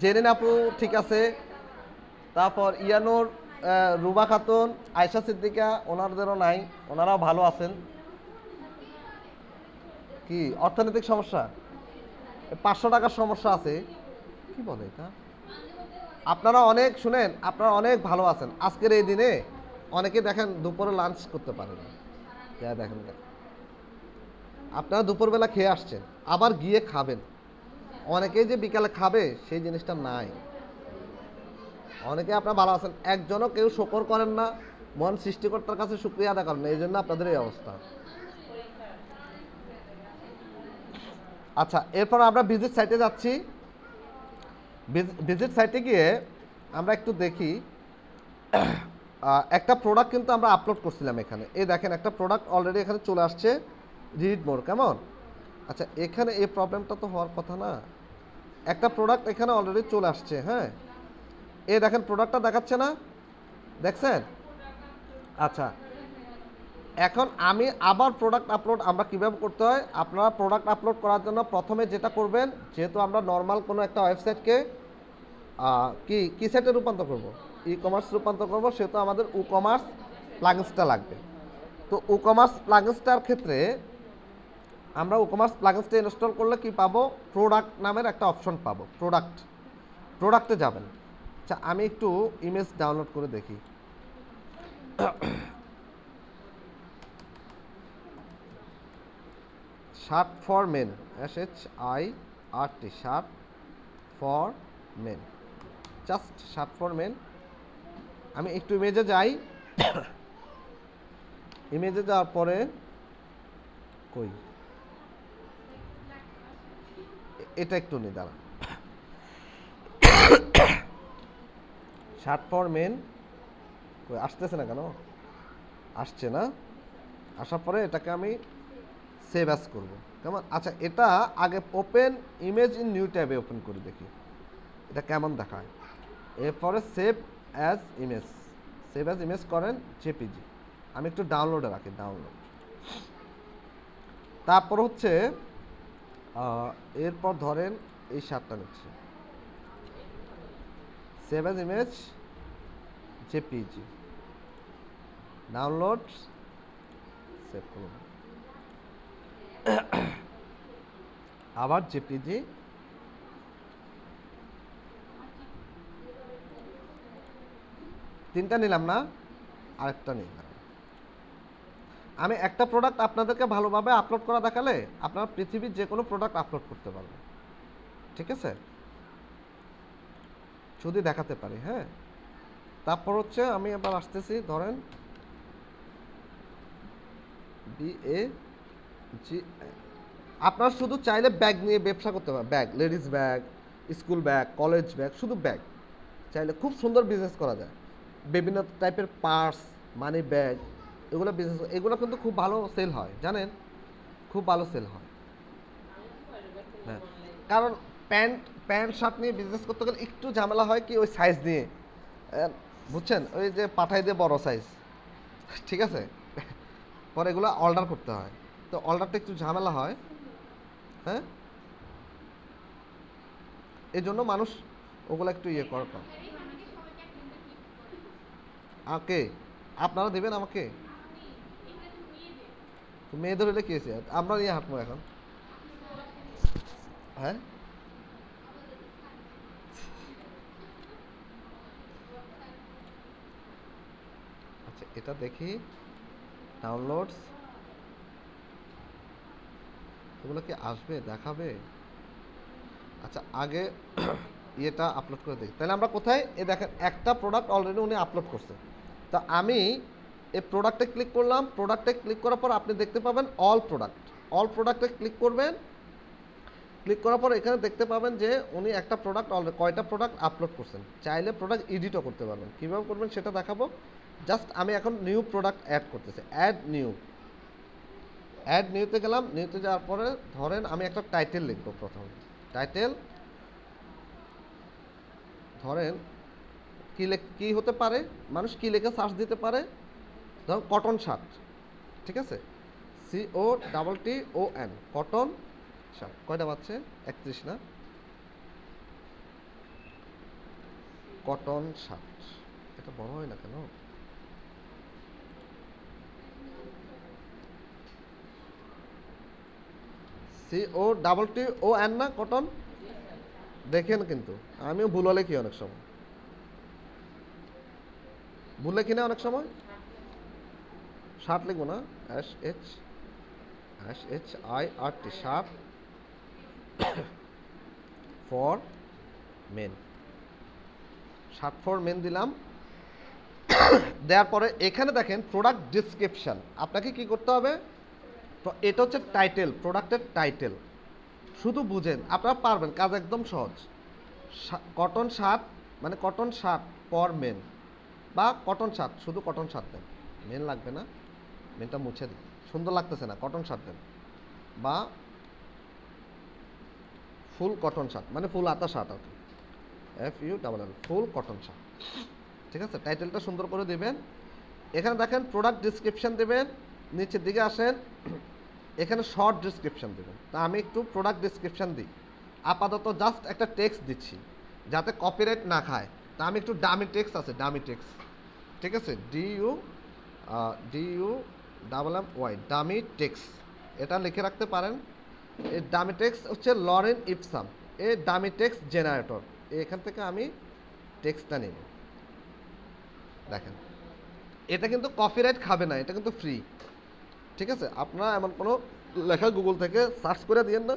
জেরিন আপু ঠিক আছে। তারপর ইয়ানুর, রুবা খাতুন, আয়শা সিদ্দিকা, ওনাদেরও নাই, ওনারাও ভালো আছেন। কি অর্থনৈতিক সমস্যা? 500 টাকার সমস্যা আছে। কি বলে এটা? আপনারা অনেক শুনেন, আপনারা অনেক ভালো আছেন। আজকের এই দিনে অনেকে দেখেন দুপুরে লাঞ্চ করতে পারেন। দেখেন আপনারা দুপুরবেলা খেয়ে আসছেন, আবার গিয়ে খাবেন। অনেকেই যে বিকালে খাবে সেই জিনিসটা নাই। অনেকে আপনারা ভালো আছেন, একজনও কেউ শুকর করেন না, মন সৃষ্টিকর্তার কাছে শুকরিয়া আদায় করেন না, এই জন্য আপনাদের এই অবস্থা। আচ্ছা, এরপর আমরা ভিজিট সাইটে যাচ্ছি। ভিজিট সাইটে গিয়ে আমরা একটু দেখি, একটা প্রোডাক্ট কিন্তু আমরা আপলোড করছিলাম এখানে। এই দেখেন একটা প্রোডাক্ট অলরেডি এখানে চলে আসছে, রিড মোর, কেমন? আচ্ছা এখানে এই প্রবলেমটা তো হওয়ার কথা না। একটা প্রোডাক্ট এখানে অলরেডি চলে আসছে। হ্যাঁ, এই দেখেন প্রোডাক্টটা দেখাচ্ছে না, দেখছেন? আচ্ছা, এখন আমি আবার প্রোডাক্ট আপলোড আমরা কীভাবে করতে হয়, আপনারা প্রোডাক্ট আপলোড করার জন্য প্রথমে যেটা করবেন, যেহেতু আমরা নর্মাল কোনো একটা ওয়েবসাইটকে কি সাইটে রূপান্তর করব, ই কমার্স রূপান্তর করব, সেহেতু আমাদের ই কমার্স প্লাগইনসটা লাগবে। তো ই কমার্স প্লাগইনসটার ক্ষেত্রে আমরা ই কমার্স প্লাগইনসটা ইনস্টল করলে কি পাবো, প্রোডাক্ট নামের একটা অপশন পাবো। প্রোডাক্টে যাবেন। আচ্ছা আমি একটু ইমেজ ডাউনলোড করে দেখি। Shirt for men, SHIRT, shirt for men, just shirt for men. আমি একটু ইমেজে যাই। ইমেজে যাওয়ার পরে কই এটা একটু নি দাঁড়া, শার্ট ফর মেন আসতেছে না কেন? আসছে না। আসার পরে এটাকে আমি সেভ অ্যাজ করবো, কেমন? আচ্ছা এটা আগে ওপেন ইমেজ ইন নিউ ট্যাবে ওপেন করে দেখি এটা কেমন দেখায়। এরপরে সেভ অ্যাজ ইমেজ করেন জেপিজি। আমি একটু ডাউনলোডে রাখি, ডাউনলোড। তারপর হচ্ছে এরপর ধরেন এই শার্টটা নিচ্ছি, save as image JPG, download, save করুন, আবার জেপিজি। তিনটা নিলাম না, আরেকটা নিলাম। আমি একটা প্রোডাক্ট আপনাদেরকে ভালোভাবে আপলোড করা দেখালে আপনারা পৃথিবীর যে কোনো প্রোডাক্ট আপলোড করতে পারবেন, ঠিক আছে? যদি দেখাতে পারি। হ্যাঁ, তারপর হচ্ছে আমি এবার আসতেছি, ধরেন BAG। আপনারা শুধু চাইলে ব্যাগ নিয়ে ব্যবসা করতে পারেন, bag, ladies bag, school bag, college bag, শুধু ব্যাগ চাইলে খুব সুন্দর বিজনেস করা যায়। বিভিন্ন টাইপের পার্স, মানি ব্যাগ, এগুলো বিজনেস, এগুলো কিন্তু খুব ভালো সেল হয় জানেন, খুব ভালো সেল হয়। হ্যাঁ, কারণ প্যান্ট প্যান্ট শার্ট নিয়ে বিজনেস করতে গেলে একটু ঝামেলা হয় কি ওই সাইজ নিয়ে, বুঝছেন, ওই যে পাঠাই দিয়ে বড় সাইজ, ঠিক আছে, পরে এগুলো অর্ডার করতে হয়, তো অর্ডারটা একটু ঝামেলা হয়। হ্যাঁ, এই জন্য মানুষ ওগুলো একটু ইয়ে করে। কে আপনারা দেবেন আমাকে? তো মেয়েদের হলে কি হয়েছে, আমরা নিয়ে হাঁটবো এখন। হ্যাঁ, আচ্ছা এটা দেখি, ডাউনলোডস, এগুলো কি আসবে, দেখাবে? আচ্ছা আগে ইয়েটা আপলোড করে দিই, তাহলে আমরা কোথায়, এ দেখেন একটা প্রোডাক্ট অলরেডি উনি আপলোড করছে। তা আমি এই প্রোডাক্টে ক্লিক করলাম, প্রোডাক্টে ক্লিক করার পর আপনি দেখতে পাবেন অল প্রোডাক্ট, অল প্রোডাক্টে ক্লিক করবেন। ক্লিক করার পর এখানে দেখতে পাবেন যে উনি একটা প্রোডাক্ট অলরেডি কয়টা প্রোডাক্ট আপলোড করছেন, চাইলে প্রোডাক্ট এডিটও করতে পারবেন, কীভাবে করবেন সেটা দেখাবো। জাস্ট আমি এখন নিউ প্রোডাক্ট অ্যাড করতেছি, অ্যাড নিউ, অ্যাড নিউতে গেলাম, নিউতে যাওয়ার পরে ধরেন আমি একটা টাইটেল লিখবো, প্রথম টাইটেল ধরেন কি হতে পারে, মানুষ কি লেখে সার্চ দিতে পারে, ধরুন কটন শার্ট, ঠিক আছে, COTTON, কটন শার্ট, কয়টা পাচ্ছে, 31 না, কটন শার্ট, এটা বড় হয় না কেন, COTTON না, কটন, দেখেন কিন্তু আমিও ভুল হলে কি অনেক সময় ভুলে কিনা, অনেক সময় শার্ট লিখবো না, SHIRT, shirt for men, shirt for men দিলাম। দেওয়ার পরে এখানে দেখেন প্রোডাক্ট ডিসক্রিপশন, আপনাকে কি করতে হবে, এটা হচ্ছে টাইটেল, প্রোডাক্টের টাইটেল, শুধু বুঝেন আপনারা পারবেন, কাজ একদম সহজ। কটন শার্ট মানে কটন শার্ট ফর মেন, বা কটন শার্ট, শুধু কটন শার্ট দেন, মেন লাগবে না, মেনটা মুছে দিন, সুন্দর লাগতেছে না, কটন শার্ট দেন, বা ফুল কটন শার্ট মানে ফুল হাতা শার্ট আর কি, FULL, ফুল কটন শার্ট, ঠিক আছে, টাইটেলটা সুন্দর করে দেবেন। এখানে দেখেন প্রোডাক্ট ডিসক্রিপশন দেবেন, নিচের দিকে আসেন, এখানে শর্ট ডিসক্রিপশন দেবেন, তা আমি একটু প্রোডাক্ট ডিসক্রিপশন দিই, আপাতত জাস্ট একটা টেক্সট দিচ্ছি যাতে কপিরাইট না খায়, তা আমি একটু ডামি টেক্সট আছে, ডামি টেক্সট, ঠিক আছে, DUMMY, ডামি টেক্সট, এটা লিখে রাখতে পারেন। এই ডামি টেক্সট হচ্ছে লরেন ইপসাম, এই ডামি টেক্সট জেনারেটর, এখান থেকে আমি টেক্সটটা নিব, দেখেন এটা কিন্তু কপিরাইট খাবে না, এটা কিন্তু ফ্রি, ঠিক আছে, আপনারা এমন কোনো লেখা গুগল থেকে সার্চ করে দিয়েন না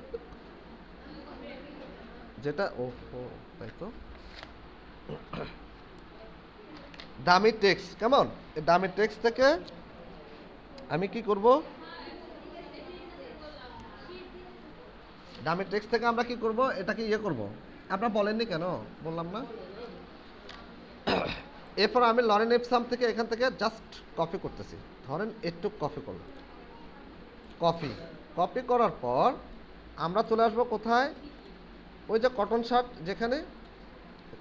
যেটা, ও তাই তো, দামি টেক্সট, কেমন, এই দামি টেক্সট থেকে আমি কি করব, দামি টেক্সট থেকে আমরা কি করব, এটাকে ইয়ে করব, আপনারা বলেননি কেন, বললাম না। এরপর আমি লরেন ইপসাম থেকে এখান থেকে জাস্ট কপি করতেছি, ধরেন একটু কপি করলাম, কপি করার পর আমরা চলে আসবো কোথায়, ওই যে কটন শার্ট, যেখানে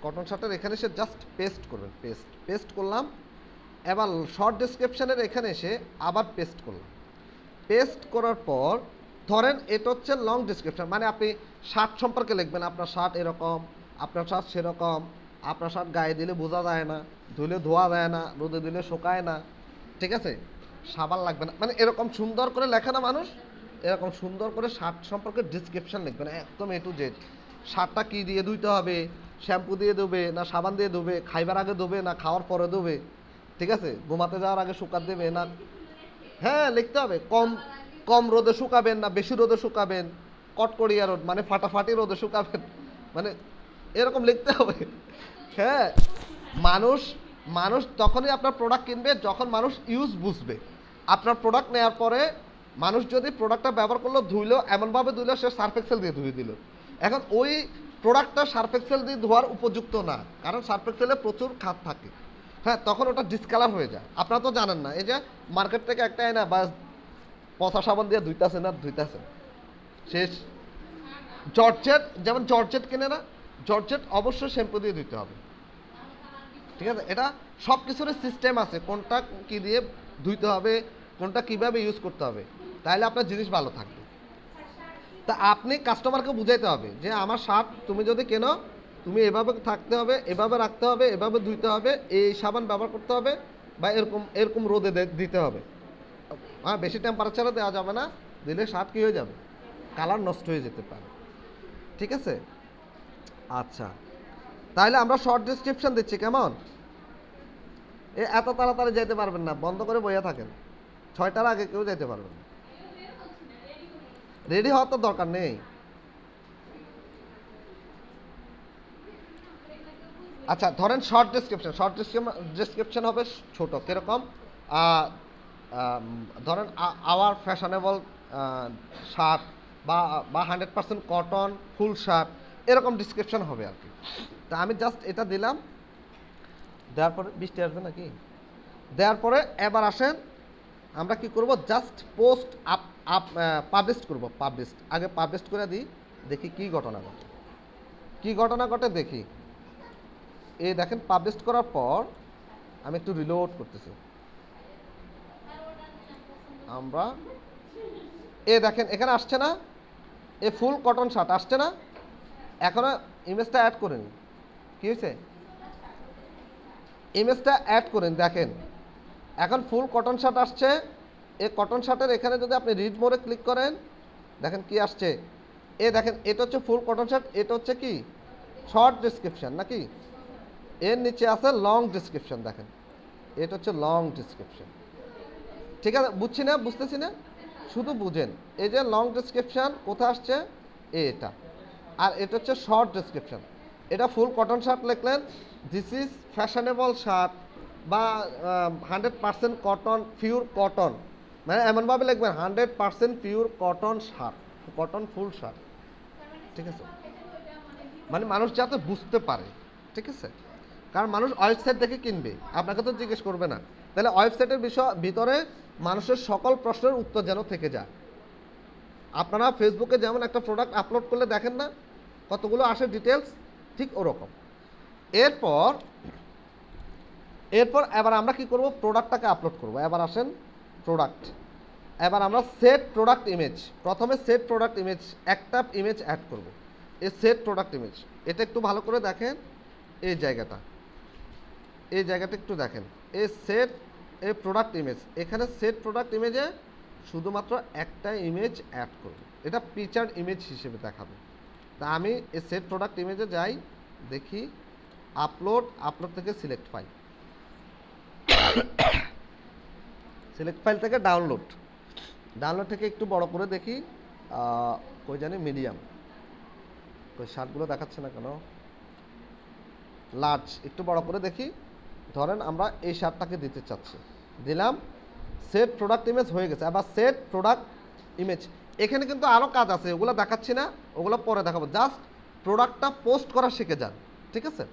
কটন শার্টের এখানে এসে জাস্ট পেস্ট করবেন, পেস্ট করলাম। এবার শর্ট ডেসক্রিপশনের এখানে এসে আবার পেস্ট করলাম, পেস্ট করার পর ধরেন এটা হচ্ছে লং ডেসক্রিপশন, মানে আপনি শার্ট সম্পর্কে লিখবেন, আপনার শার্ট এরকম, আপনার শার্ট সেরকম, আপনার শার্ট গায়ে দিলে বোঝা যায় না, ধুলে ধোয়া যায় না, রোদে দিলে শুকায় না, ঠিক আছে, সাবান লাগবে না, মানে এরকম সুন্দর করে লেখে না মানুষ, এরকম সুন্দর করে শার্ট সম্পর্কে ডিসক্রিপশন লিখবেন একদম A to Z, শার্টটা কী দিয়ে ধুইতে হবে, শ্যাম্পু দিয়ে ধুবে না সাবান দিয়ে ধুবে, খাইবার আগে ধুবে না খাওয়ার পরে ধুবে, ঠিক আছে, ঘুমাতে যাওয়ার আগে শুকাতে দেবে না, হ্যাঁ লিখতে হবে, কম রোদে শুকাবেন না বেশি রোদে শুকাবেন, কটকড়িয়া রোদ মানে ফাটাফাটি রোদে শুকাবেন, মানে এরকম লিখতে হবে। হ্যাঁ, মানুষ তখনই আপনার প্রোডাক্ট কিনবে যখন মানুষ ইউজ বুঝবে, আপনার প্রোডাক্ট নেওয়ার পরে মানুষ যদি প্রোডাক্টটা ব্যবহার করলো, ধুইলো, এমনভাবে ধুইলো সে সার্ফ এক্সেল দিয়ে ধুয়ে দিল। এখন ওই প্রোডাক্টটা সার্ফ এক্সেল দিয়ে ধোয়ার উপযুক্ত না, কারণ সার্ফ এক্সেলে প্রচুর খাদ থাকে। হ্যাঁ, তখন ওটা ডিসকালার হয়ে যায়। আপনারা তো জানেন না, এই যে মার্কেট থেকে একটা এনে বা পচা সাবান দিয়ে ধুইতেছেন আর ধুইতেছেন, শেষ। জর্জেট, যেমন জর্জেট কিনে না, জর্জেট অবশ্যই শ্যাম্পু দিয়ে ধুইতে হবে, ঠিক আছে? এটা সব কিছুরই সিস্টেম আছে, কোনটা কি দিয়ে ধুইতে হবে, কোনটা কিভাবে ইউজ করতে হবে, তাহলে আপনার জিনিস ভালো থাকবে। তা আপনি কাস্টমারকে বুঝাইতে হবে যে আমার শার্ট তুমি যদি কেনো, তুমি এভাবে থাকতে হবে, এভাবে রাখতে হবে, এভাবে ধুইতে হবে, এই সাবান ব্যবহার করতে হবে, বা এরকম এরকম রোদে দিতে হবে। হ্যাঁ, বেশি টেম্পারেচারে দেওয়া যাবে না, দিলে শার্ট কী হয়ে যাবে, কালার নষ্ট হয়ে যেতে পারে, ঠিক আছে? আচ্ছা, তাহলে আমরা শর্ট ডেসক্রিপশন দিচ্ছি, কেমন? এত তাড়াতাড়ি যেতে পারবেন না, বন্ধ করে বইয়া থাকেন, 6টার আগে কেউ যেতে পারবেন না। রেডি হওয়ার তো দরকার নেই। আচ্ছা, ধরেন শর্ট ডেসক্রিপশন হবে ছোট, কিরকম? ধরেন আওয়ার ফ্যাশনেবল শার্ট, বা 100% কটন ফুল শার্ট, এরকম ডিসক্রিপশন হবে আর কি। তা আমি জাস্ট এটা দিলাম, দেওয়ার পরে বৃষ্টি আসবে নাকি, দেওয়ার পরে এবার আসেন আমরা কি করব, জাস্ট পোস্ট পাবলিশ করব। আগে পাবলিশ করে দিই, দেখি কি ঘটনা ঘটে দেখি। এই দেখেন, পাবলিশ করার পর আমি একটু রিলোড করতেছি। আমরা দেখেন এখানে আসছে না, ফুল কটন শার্ট আসছে না, এখনো ইমেজটা অ্যাড করিনি। কি হয়েছে, ইমেজটা অ্যাড করেন, দেখেন এখন ফুল কটন শার্ট আসছে। এই কটন শার্টের এখানে যদি আপনি রিড মোড়ে ক্লিক করেন, দেখেন কি আসছে। দেখেন এটা হচ্ছে ফুল কটন শার্ট, এটা হচ্ছে কি শর্ট ডেসক্রিপশন নাকি, এর নিচে আছে লং ডেসক্রিপশন। দেখেন এটা হচ্ছে লং ডেসক্রিপশন, ঠিক আছে? বুঝতেছি না, শুধু বুঝেন। এই যে লং ডেসক্রিপশন কোথায় আসছে, এটা। আর এটা হচ্ছে শর্ট ডেসক্রিপশন। এটা ফুল কটন শার্ট লিখলেন, দিস ইজ ফ্যাশনেবল শার্ট, বা 100% কটন, পিওর কটন, মানে এমনভাবে লিখবেন 100% pure cotton shirt, cotton full shirt, ঠিক আছে? মানে মানুষ যাতে বুঝতে পারে, ঠিক আছে? কারণ মানুষ ওয়েবসাইট দেখে কিনবে, আপনাকে তো জিজ্ঞেস করবে না। তাহলে ওয়েবসাইটের ভিতরে মানুষের সকল প্রশ্নের উত্তর যেন থেকে যায়। আপনারা ফেসবুকে যেমন একটা প্রোডাক্ট আপলোড করলে দেখেন না কতগুলো আসে ডিটেলস, ঠিক ওরকম। এরপর এবার আমরা কি করব, প্রোডাক্টটাকে আপলোড করব। এবার আসেন প্রোডাক্ট, এবার আমরা সেট প্রোডাক্ট ইমেজ, প্রথমে সেট প্রোডাক্ট ইমেজ, একটা ইমেজ অ্যাড করব। এই সেট প্রোডাক্ট ইমেজ, এটা একটু ভালো করে দেখেন, এই জায়গাটা একটু দেখেন, এই সেট এই প্রোডাক্ট ইমেজ, এখানে সেট প্রোডাক্ট ইমেজে শুধুমাত্র একটা ইমেজ অ্যাড করব, এটা পিকচার ইমেজ হিসেবে দেখাবে। তা আমি এই সেট প্রোডাক্ট ইমেজে যাই, দেখি আপলোড থেকে সিলেক্ট ফাইল থেকে ডাউনলোড থেকে একটু বড় করে দেখি, কই জানি মিডিয়াম, কই শার্টগুলো দেখাচ্ছে না কেন, লার্জ, একটু বড় করে দেখি। ধরেন আমরা এই শার্টটাকে দিতে চাচ্ছি, দিলাম, সেট প্রোডাক্ট ইমেজ হয়ে গেছে। আবার সেট প্রোডাক্ট ইমেজ, এখানে কিন্তু আরও কাজ আছে, ওগুলো দেখাচ্ছি না, ওগুলো পরে দেখাবো। জাস্ট প্রোডাক্টটা পোস্ট করা শিখে যান, ঠিক আছে?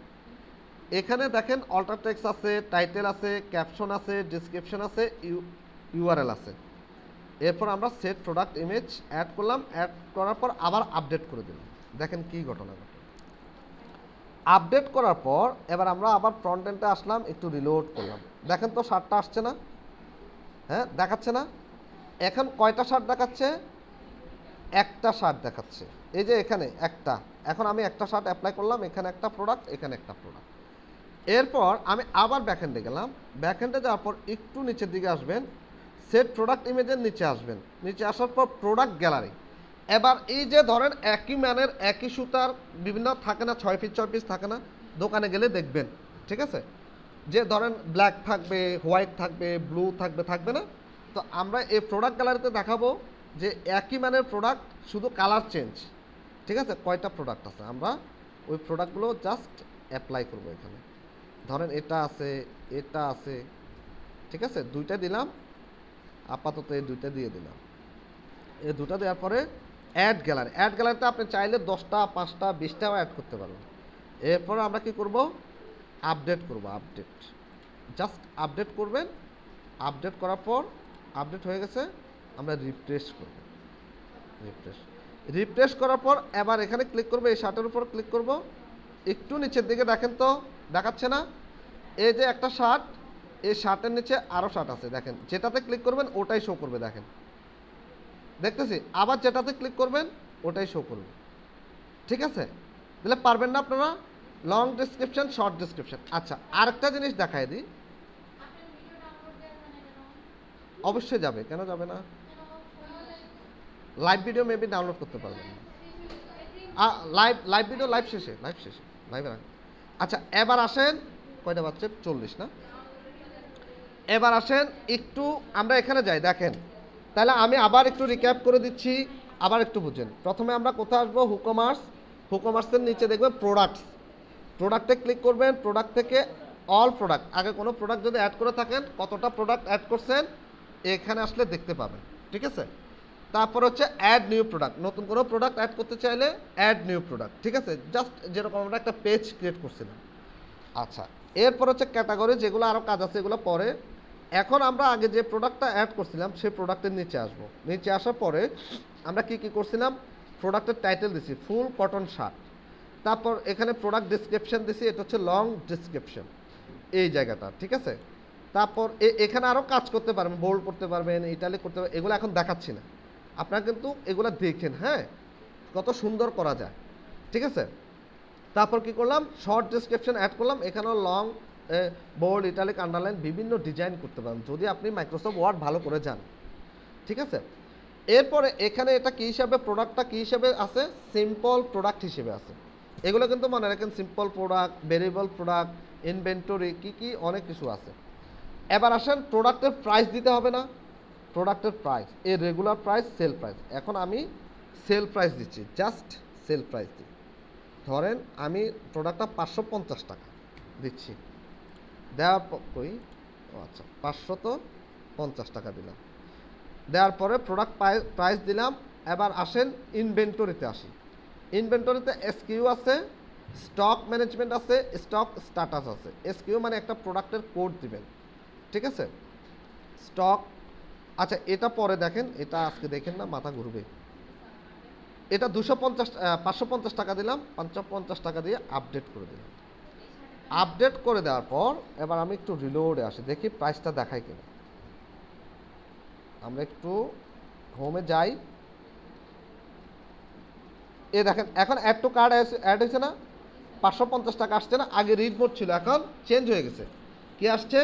এখানে দেখেন অল্টার টেক্সট আছে, টাইটেল আছে, ক্যাপশন আছে, ডিসক্রিপশন আছে, ইউআরএল আছে। এরপর আমরা সেট প্রোডাক্ট ইমেজ অ্যাড করলাম, অ্যাড করার পর আবার আপডেট করে দিলাম। দেখেন কি ঘটনা ঘটে, আপডেট করার পর এবার আমরা আবার ফ্রন্ট এন্ডে আসলাম, একটু রিলোড করলাম। দেখেন তো শার্টটা আসছে না, হ্যাঁ দেখাচ্ছে না? এখন কয়টা শার্ট দেখাচ্ছে, একটা শার্ট দেখাচ্ছে। এই যে এখানে একটা, এখন আমি একটা শার্ট অ্যাপ্লাই করলাম, এখানে একটা প্রোডাক্ট, এখানে একটা প্রোডাক্ট। এরপর আমি আবার ব্যাকএন্ডে গেলাম, ব্যাকএন্ডে যাওয়ার পর একটু নিচের দিকে আসবেন, সেট প্রোডাক্ট ইমেজের নিচে আসবেন, নিচে আসার পর প্রোডাক্ট গ্যালারি। এবার এই যে ধরেন একই ম্যানের একই সুতার বিভিন্ন থাকে না, 6 পিস 6 পিস থাকে না, দোকানে গেলে দেখবেন, ঠিক আছে? যে ধরেন ব্ল্যাক থাকবে, হোয়াইট থাকবে, ব্লু থাকবে না? তো আমরা এই প্রোডাক্ট গ্যালারিতে দেখাবো যে একই ম্যানের প্রোডাক্ট, শুধু কালার চেঞ্জ, ঠিক আছে? কয়টা প্রোডাক্ট আছে, আমরা ওই প্রোডাক্টগুলো জাস্ট অ্যাপ্লাই করবো এখানে। ধরেন এটা আছে, ঠিক আছে? দুইটা দিলাম, আপাতত এই দুইটা দিয়ে দিলাম। এই দুটো দেওয়ার পরে অ্যাড গ্যালারিতে আপনি চাইলে 10টা 5টা 20টাও অ্যাড করতে পারবেন। এরপর আমরা কি করব, আপডেট করব। জাস্ট আপডেট করবেন। আপডেট করার পর আপডেট হয়ে গেছে, আমরা রিফ্রেশ করব। রিফ্রেশ করার পর এবার এখানে ক্লিক করব, এই শার্টের উপর ক্লিক করব। একটু নিচের দিকে দেখেন তো, দেখাচ্ছে না? এই যে একটা শার্ট, এই শার্টের নিচে আরও শার্ট আছে, দেখেন যেটাতে ক্লিক করবেন ওটাই শো করবে। দেখেন দেখতেছি, আবার যেটাতে ক্লিক করবেন ওটাই শো করবে। ঠিক আছে, তাহলে পারবেন না আপনারা? Long description, short description. আচ্ছা, আরেকটা জিনিস দেখায় দিই। অবশ্যই যাবে, কেন যাবে না? লাইভ ভিডিও মেবি ডাউনলোড করতে পারবেন না। লাইভ ভিডিও লাইভ শেষে লাইভে রাখবেন। আচ্ছা, এবার আসেন, কয়টা বাজছে? 40 না? এবার আসেন একটু আমরা এখানে যাই। দেখেন, তাহলে আমি আবার একটু রিক্যাপ করে দিচ্ছি, আবার একটু বুঝেন। প্রথমে আমরা কোথায় আসবো? হুকমার্সের নিচে দেখবেন প্রোডাক্টে ক্লিক করবেন। প্রোডাক্ট থেকে অল প্রোডাক্ট, আগে কোনো প্রোডাক্ট যদি অ্যাড করে থাকেন, কতটা প্রোডাক্ট অ্যাড করছেন এখানে আসলে দেখতে পাবেন। ঠিক আছে, তারপর হচ্ছে অ্যাড নিউ প্রোডাক্ট, নতুন কোনো প্রোডাক্ট অ্যাড করতে চাইলে অ্যাড নিউ প্রোডাক্ট। ঠিক আছে, জাস্ট যেরকম আমরা একটা পেজ ক্রিয়েট করছিলাম। আচ্ছা, এরপর হচ্ছে ক্যাটাগরি, যেগুলো আরও কাজ আছে এগুলো পরে। এখন আমরা আগে যে প্রোডাক্টটা অ্যাড করছিলাম সেই প্রোডাক্টের নিচে আসবো। নিচে আসার পরে আমরা কি করছিলাম? প্রোডাক্টের টাইটেল দিছি ফুল কটন শার্ট। তারপর এখানে প্রোডাক্ট ডিসক্রিপশন দিছি, এটা হচ্ছে লং ডিসক্রিপশন, এই জায়গাটা। ঠিক আছে, তারপর এখানে আরও কাজ করতে পারবেন, বোল্ড করতে পারবেন, ইটালিক করতে পারবেন, এগুলো এখন দেখাচ্ছি না, আপনারা কিন্তু এগুলো দেখেন। হ্যাঁ, কত সুন্দর করা যায়। ঠিক আছে, তারপর কি করলাম? শর্ট ডেসক্রিপশন অ্যাড করলাম। এখানেও লং, বোল্ড, ইটালিক, আন্ডারলাইন বিভিন্ন ডিজাইন করতে পারেন যদি আপনি মাইক্রোসফট ওয়ার্ড ভালো করে যান। ঠিক আছে, এরপরে এখানে এটা কি হিসাবে, প্রোডাক্টটা কি হিসাবে আছে? সিম্পল প্রোডাক্ট হিসেবে আছে। এগুলো কিন্তু মনে রাখেন, simple product, variable product, inventory, কি অনেক কিছু আছে। এবার আসেন, প্রোডাক্টের প্রাইস দিতে হবে না? প্রোডাক্টের প্রাইস, এর রেগুলার প্রাইস, সেল প্রাইস। এখন আমি সেল প্রাইস দিচ্ছি, জাস্ট সেল প্রাইস দিই। ধরেন আমি প্রোডাক্টটা 550 টাকা দিচ্ছি। দেওয়ার কই, আচ্ছা 550 টাকা দিলাম। দেওয়ার পরে প্রোডাক্ট প্রাইস দিলাম। এবার আসেন ইনভেন্টরিতে আসি। ইনভেন্টরিতে এসকিউ আছে, স্টক ম্যানেজমেন্ট আছে, স্টক স্ট্যাটাস আছে। এসকিউ মানে একটা প্রোডাক্টের কোড দিবেন। ঠিক আছে, স্টক, আচ্ছা এটা পরে দেখেন, এটা আজকে দেখেন না, মাথা ঘুরবে। এটা 550 টাকা দিলাম, 550 টাকা দিয়ে আপডেট করে দিলাম। আপডেট করে দেওয়ার পর এবার আমি একটু রিলোডে আসি, দেখি প্রাইসটা দেখাই কিনা। আমরা একটু হোমে যাই, এ দেখেন এখন অ্যাড টু কার্ড অ্যাড হয়েছে না? 550 টাকা আসছে না? আগে রিড মোড ছিল, এখন চেঞ্জ হয়ে গেছে। কি আসছে?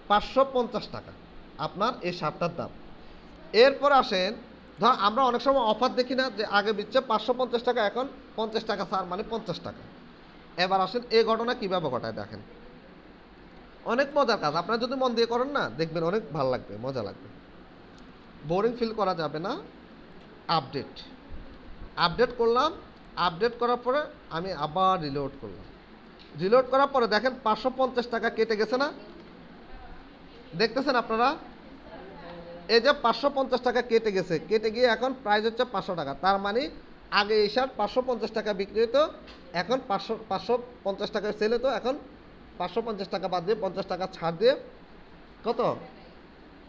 550 টাকা আপনার এই শার্টটার দাম। এরপর আসেন, ধর আমরা অনেক সময় অফার দেখি না, যে আগে দিচ্ছে 550 টাকা, এখন 50 টাকা ছাড়, মানে 50 টাকা। এবার আসেন এই ঘটনা কীভাবে ঘটায় দেখেন, অনেক মজার কাজ। আপনারা যদি মন দিয়ে করেন না, দেখবেন অনেক ভালো লাগবে, মজা লাগবে, বোরিং ফিল করা যাবে না। আপডেট করলাম। আপডেট করার পরে আমি আবার রিলোড করলাম। রিলোড করার পরে দেখেন 550 টাকা কেটে গেছে না? দেখতেছেন আপনারা? এই যে 550 টাকা কেটে গেছে, কেটে গিয়ে এখন প্রাইস হচ্ছে 500 টাকা। তার মানে আগে এই শার্ট 550 টাকা বিক্রি হতো, এখন 550 টাকায় সেল হতো, এখন 550 টাকা বাদ দিয়ে 50 টাকা ছাড় দিয়ে কত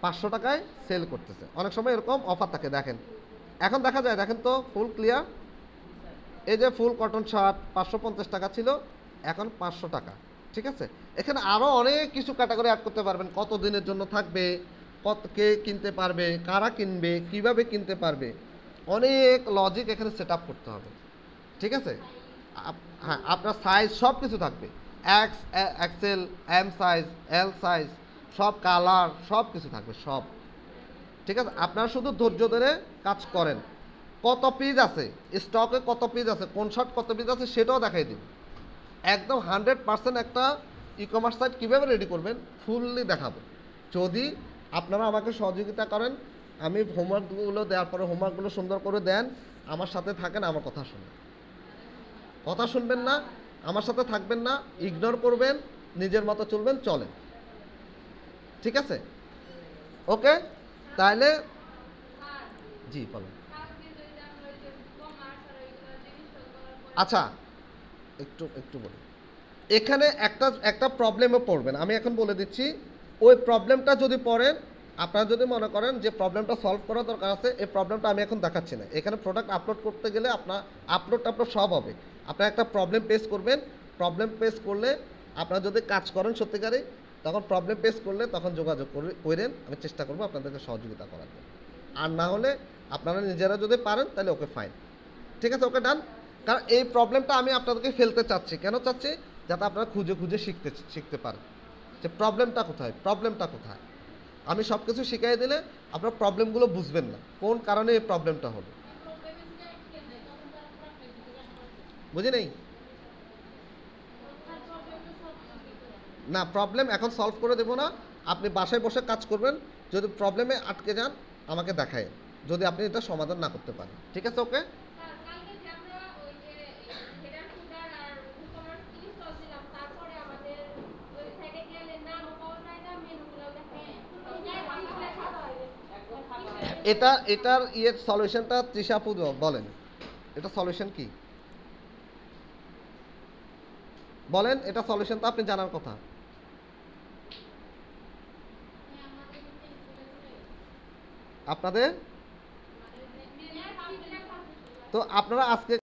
500 টাকায় সেল করতেছে। অনেক সময় এরকম অফার থাকে, দেখেন এখন দেখা যায়। দেখেন তো ফুল ক্লিয়ার, এই যে ফুল কটন শার্ট 550 টাকা ছিল, এখন 500 টাকা। ঠিক আছে, এখানে আরও অনেক কিছু ক্যাটাগরি অ্যাড করতে পারবেন, কত দিনের জন্য থাকবে, কত কে কিনতে পারবে, কারা কিনবে, কিভাবে কিনতে পারবে, অনেক লজিক এখানে সেট আপ করতে হবে। ঠিক আছে, হ্যাঁ আপনার সাইজ সব কিছু থাকবে, X, XL, M size, L size, সব কালার সব কিছু থাকবে সব। ঠিক আছে, আপনারা শুধু ধৈর্য ধরে কাজ করেন। কত পিস আছে স্টকে, কত পিস আছে, কোন শার্ট কত পিস আছে সেটাও দেখাই দিন। একদম 100% একটা ই কমার্স সাইট কীভাবে রেডি করবেন ফুললি দেখাবো, যদি আপনারা আমাকে সহযোগিতা করেন। আমি হোমওয়ার্কগুলো দেওয়ার পরে হোমওয়ার্কগুলো সুন্দর করে দেন, আমার সাথে থাকেন, আমার কথা শুনেন। কথা শুনবেন না, আমার সাথে থাকবেন না, ইগনোর করবেন, নিজের মতো চলবেন, চলেন। ঠিক আছে, ওকে। তাহলে জি বলেন। আচ্ছা, একটু একটু বলি, এখানে একটা একটা প্রবলেমও পড়বেন, আমি এখন বলে দিচ্ছি। ওই প্রবলেমটা যদি পড়েন, আপনারা যদি মনে করেন যে প্রবলেমটা সলভ করার দরকার আছে, এই প্রবলেমটা আমি এখন দেখাচ্ছি না। এখানে প্রোডাক্ট আপলোড করতে গেলে আপনার আপলোড সব হবে। আপনার একটা প্রবলেম ফেস করবেন, প্রবলেম ফেস করলে আপনারা যদি কাজ করেন সত্যিকারে, তখন প্রবলেম ফেস করলে তখন যোগাযোগ করেন, আমি চেষ্টা করবো আপনাদেরকে সহযোগিতা করার জন্য। আর না হলে আপনারা নিজেরা যদি পারেন তাহলে ওকে ফাইন, ঠিক আছে, ওকে ডান। কারণ এই প্রবলেমটা আমি আপনাদেরকে ফেলতে চাচ্ছি, কেন চাচ্ছি, যাতে আপনারা খুঁজে খুঁজে শিখতে পারেন যে প্রবলেমটা কোথায়, প্রবলেমটা কোথায়। আমি সব কিছু শিখাই দিলে আপনার প্রবলেমগুলো বুঝবেন না, কোন কারণে এই প্রবলেমটা হলো। বুঝি নেই না, প্রবলেম এখন সলভ করে দেবো না, আপনি বাসায় বসে কাজ করবেন। যদি প্রবলেমে আটকে যান আমাকে দেখায়, যদি আপনি এটা সমাধান না করতে পারেন, ঠিক আছে, ওকে। এটার সলিউশনটা তৃষাপু বলেন, এটা সলিউশন কি বলেন, এটা সলিউশন তো আপনি জানার কথা। আপনাদের তো আপনারা আজকে